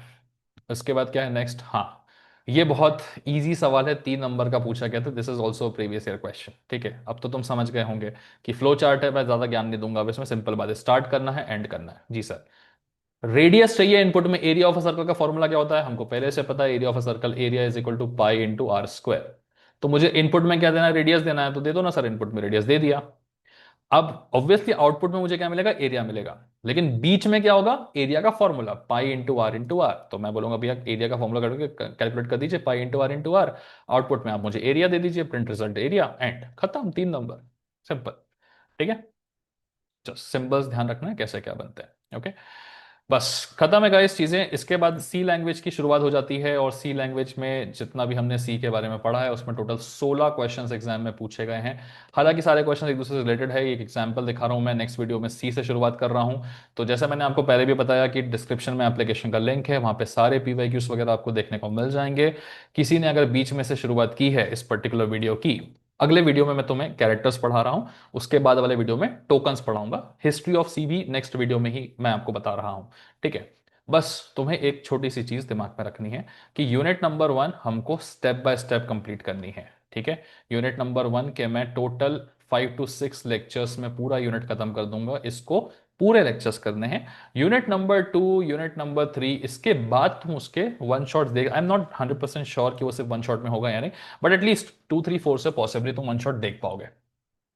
उसके बाद क्या है नेक्स्ट? हाँ, ये बहुत इजी सवाल है, 3 नंबर का पूछा गया था। This is also previous year question. ठीक है। अब तो तुम समझ गए होंगे कि फ्लो चार्ट है, मैं ज्यादा ज्ञान नहीं दूंगा अब इसमें। सिंपल बात है, स्टार्ट करना है, एंड करना है। जी सर। रेडियस चाहिए इनपुट में। एरिया ऑफ अ सर्कल का फॉर्मूला क्या होता है हमको पहले से पता है। Area of a circle, area is equal to pi into r square. तो मुझे इनपुट में क्या देना है? रेडियस देना है, तो दे दो ना सर, इनपुट में रेडियस दे दिया। अब ऑब्वियसली आउटपुट में मुझे क्या मिलेगा? एरिया मिलेगा। लेकिन बीच में क्या होगा? एरिया का formula pi into r into r. तो मैं बोलूंगा भैया एरिया का फॉर्मूला करके कैलकुलेट कर दीजिए, pi into r into r. Output में आप मुझे एरिया दे दीजिए, प्रिंट रिजल्ट एरिया, एंड खत्म, 3 नंबर, सिंपल। ठीक है। सिंबल्स ध्यान रखना है कैसे क्या बनते हैं। ओके, बस खत्म है गाइस चीजें। इसके बाद सी लैंग्वेज की शुरुआत हो जाती है। और सी लैंग्वेज में जितना भी हमने सी के बारे में पढ़ा है उसमें टोटल 16 क्वेश्चंस एग्जाम में पूछे गए हैं। हालांकि सारे क्वेश्चन एक दूसरे से रिलेटेड है। एक एग्जांपल दिखा रहा हूं मैं, नेक्स्ट वीडियो में सी से शुरुआत कर रहा हूं। तो जैसे मैंने आपको पहले भी बताया कि डिस्क्रिप्शन में एप्लीकेशन का लिंक है, वहां पे सारे पीवाईक्यूज वगैरह आपको देखने को मिल जाएंगे। किसी ने अगर बीच में से शुरुआत की है इस पर्टिकुलर वीडियो की, अगले वीडियो में मैं तुम्हें कैरेक्टर्स पढ़ा रहा हूं, उसके बाद वाले वीडियो में टोकन्स पढ़ाऊंगा। हिस्ट्री ऑफ सी भी नेक्स्ट वीडियो में ही मैं आपको बता रहा हूं। ठीक है। बस तुम्हें एक छोटी सी चीज दिमाग में रखनी है कि यूनिट नंबर 1 हमको स्टेप बाय स्टेप कंप्लीट करनी है। ठीक है। यूनिट नंबर 1 के मैं टोटल 5 to 6 लेक्चर्स में पूरा यूनिट खत्म कर दूंगा। इसको पूरे लेक्चर्स करने हैं। यूनिट नंबर 2, यूनिट नंबर 3, इसके बाद तुम उसके वन शॉट देख। आई एम नॉट 100% श्योर कि वो सिर्फ वन शॉट में होगा या नहीं, बट एटलीस्ट 2, 3, 4 से पॉसिबली तुम वन शॉट देख पाओगे।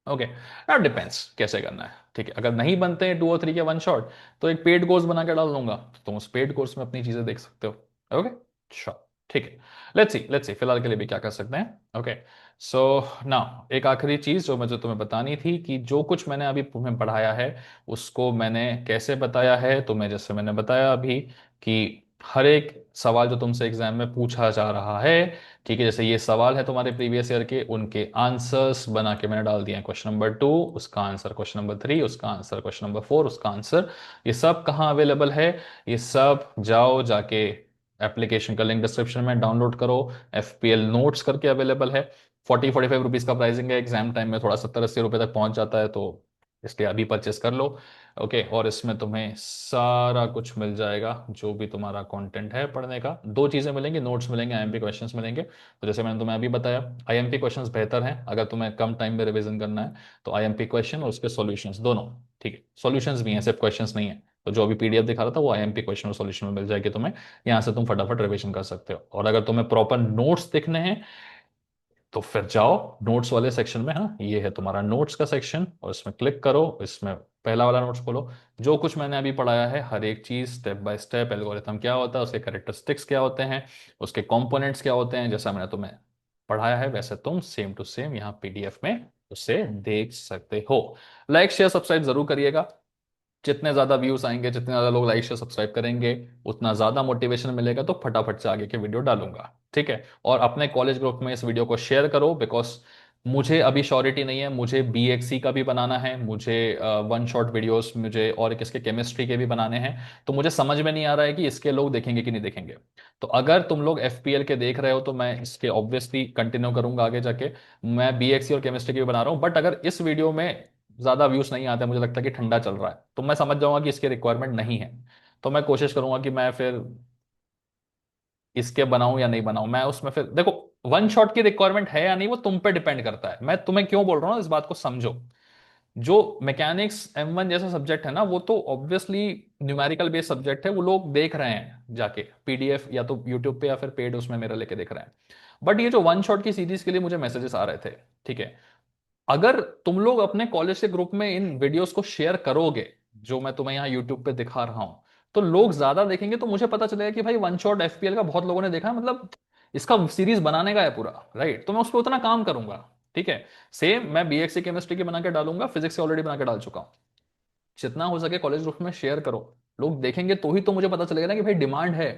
ओके, नाउ डिपेंड्स कैसे करना है। ठीक है। अगर नहीं बनते हैं 2 और 3 के वन शॉट, तो एक पेड कोर्स बना के डाल दूंगा, तो तुम उस पेड कोर्स में अपनी चीजें देख सकते हो। Okay, sure. ठीक है। लेट्स सी फिलहाल के लिए भी क्या कर सकते हैं। ओके, सो नाउ एक आखिरी चीज जो मुझे तुम्हें बतानी थी कि जो कुछ मैंने अभी तुम्हें पढ़ाया है उसको मैंने कैसे बताया है। तो मैं जैसे मैंने बताया अभी कि हर एक सवाल जो तुमसे एग्जाम में पूछा जा रहा है, ठीक है, जैसे ये सवाल है तुम्हारे प्रीवियस ईयर के, उनके आंसर्स बना के मैंने डाल दिए हैं। क्वेश्चन नंबर 2 उसका आंसर, क्वेश्चन नंबर 3 उसका आंसर, क्वेश्चन नंबर 4 उसका आंसर। ये सब कहाँ अवेलेबल है? ये सब जाओ जाके एप्लीकेशन का लिंक डिस्क्रिप्शन में डाउनलोड करो। FPL नोट्स करके अवेलेबल है। 40-45 रुपीज का प्राइसिंग है, एग्जाम टाइम में थोड़ा 70-80 रुपए तक पहुंच जाता है, तो इसलिए अभी परचेस कर लो। ओके, और इसमें तुम्हें सारा कुछ मिल जाएगा, जो भी तुम्हारा कंटेंट है पढ़ने का। दो चीज़ें मिलेंगी, नोट्स मिलेंगे, IMP क्वेश्चंस मिलेंगे। तो जैसे मैंने तुम्हें अभी बताया, IMP क्वेश्चंस बेहतर हैं अगर तुम्हें कम टाइम में रिवीजन करना है, तो IMP क्वेश्चन और उसके सॉल्यूशंस दोनों, ठीक है, सॉल्यूशंस भी हैं, सिर्फ क्वेश्चंस नहीं है। तो जो अभी PDF दिखा रहा था वो IMP क्वेश्चन और सॉल्यूशन में मिल जाएगी तुम्हें। यहाँ से तुम फटाफट रिवीजन कर सकते हो। और अगर तुम्हें प्रॉपर नोट्स दिखने हैं तो फिर जाओ नोट्स वाले सेक्शन में। हाँ, ये है तुम्हारा नोट्स का सेक्शन, और इसमें क्लिक करो, इसमें पहला वाला नोट्स खोलो। जो कुछ मैंने अभी पढ़ाया है, हर एक चीज स्टेप बाय स्टेप, एल्गोरिथम क्या होता है, उसके कैरेक्टरिस्टिक्स क्या होते हैं, उसके कंपोनेंट्स क्या होते हैं, जैसा मैंने तुम्हें पढ़ाया है वैसे तुम सेम टू सेम यहाँ PDF में उसे देख सकते हो। लाइक शेयर सब्सक्राइब जरूर करिएगा। जितने ज्यादा व्यूज आएंगे, जितने ज्यादा लोग लाइक शेयर सब्सक्राइब करेंगे, उतना ज्यादा मोटिवेशन मिलेगा, तो फटाफट से आगे के वीडियो डालूंगा, ठीक है। और अपने कॉलेज ग्रुप में इस वीडियो को शेयर करो, बिकॉज मुझे अभी श्योरिटी नहीं है, मुझे BXC का भी बनाना है, मुझे वन शॉट वीडियोस, मुझे और एक इसके केमिस्ट्री के भी बनाने हैं। तो मुझे समझ में नहीं आ रहा है कि इसके लोग देखेंगे कि नहीं देखेंगे। तो अगर तुम लोग FPL के देख रहे हो तो मैं इसके ऑब्वियसली कंटिन्यू करूंगा आगे जाके। मैं BXC और केमिस्ट्री के भी बना रहा हूँ, बट अगर इस वीडियो में ज्यादा व्यूज नहीं आते, मुझे लगता है कि ठंडा चल रहा है, तो मैं समझ जाऊंगा कि इसकी रिक्वायरमेंट नहीं है। तो मैं कोशिश करूंगा कि मैं फिर इसके बनाऊं या नहीं बनाऊं। मैं उसमें फिर देखो, वन शॉट की रिक्वायरमेंट है या नहीं वो तुम पे डिपेंड करता है। मैं तुम्हें क्यों बोल रहा हूँ, इस बात को समझो। जो मैकेनिक्स M1 जैसा सब्जेक्ट है ना, वो तो ऑब्वियसली न्यूमेरिकल बेस्ड सब्जेक्ट है, वो लोग देख रहे हैं जाके PDF या तो यूट्यूब पे या फिर पेड उसमें मेरा लेके देख रहे हैं। बट ये जो वन शॉट की सीरीज के लिए मुझे मैसेजेस आ रहे थे, ठीक है, अगर तुम लोग अपने कॉलेज के ग्रुप में इन वीडियोस को शेयर करोगे, जो मैं तुम्हें यहाँ यूट्यूब पे दिखा रहा हूं, तो लोग ज्यादा देखेंगे, तो मुझे पता चलेगा कि भाई वन शॉट FPL का बहुत लोगों ने देखा है, मतलब इसका सीरीज बनाने का है पूरा, राइट। तो मैं उस पर उतना काम करूंगा, ठीक है। सेम मैं BXC केमिस्ट्री की बना के डालूंगा, फिजिक्स से ऑलरेडी बना के डाल चुका हूँ। जितना हो सके कॉलेज ग्रुप में शेयर करो। लोग देखेंगे तो ही तो मुझे पता चलेगा ना कि भाई डिमांड है।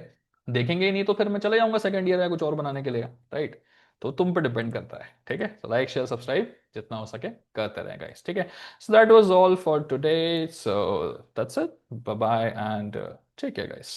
देखेंगे ही नहीं तो फिर मैं चले जाऊंगा सेकंड ईयर या कुछ और बनाने के लिए, राइट। तो तुम पे डिपेंड करता है, ठीक है। तो लाइक शेयर सब्सक्राइब जितना हो सके करते रहें गाइस, ठीक है। So that was all for today, so that's it, bye bye and take care guys.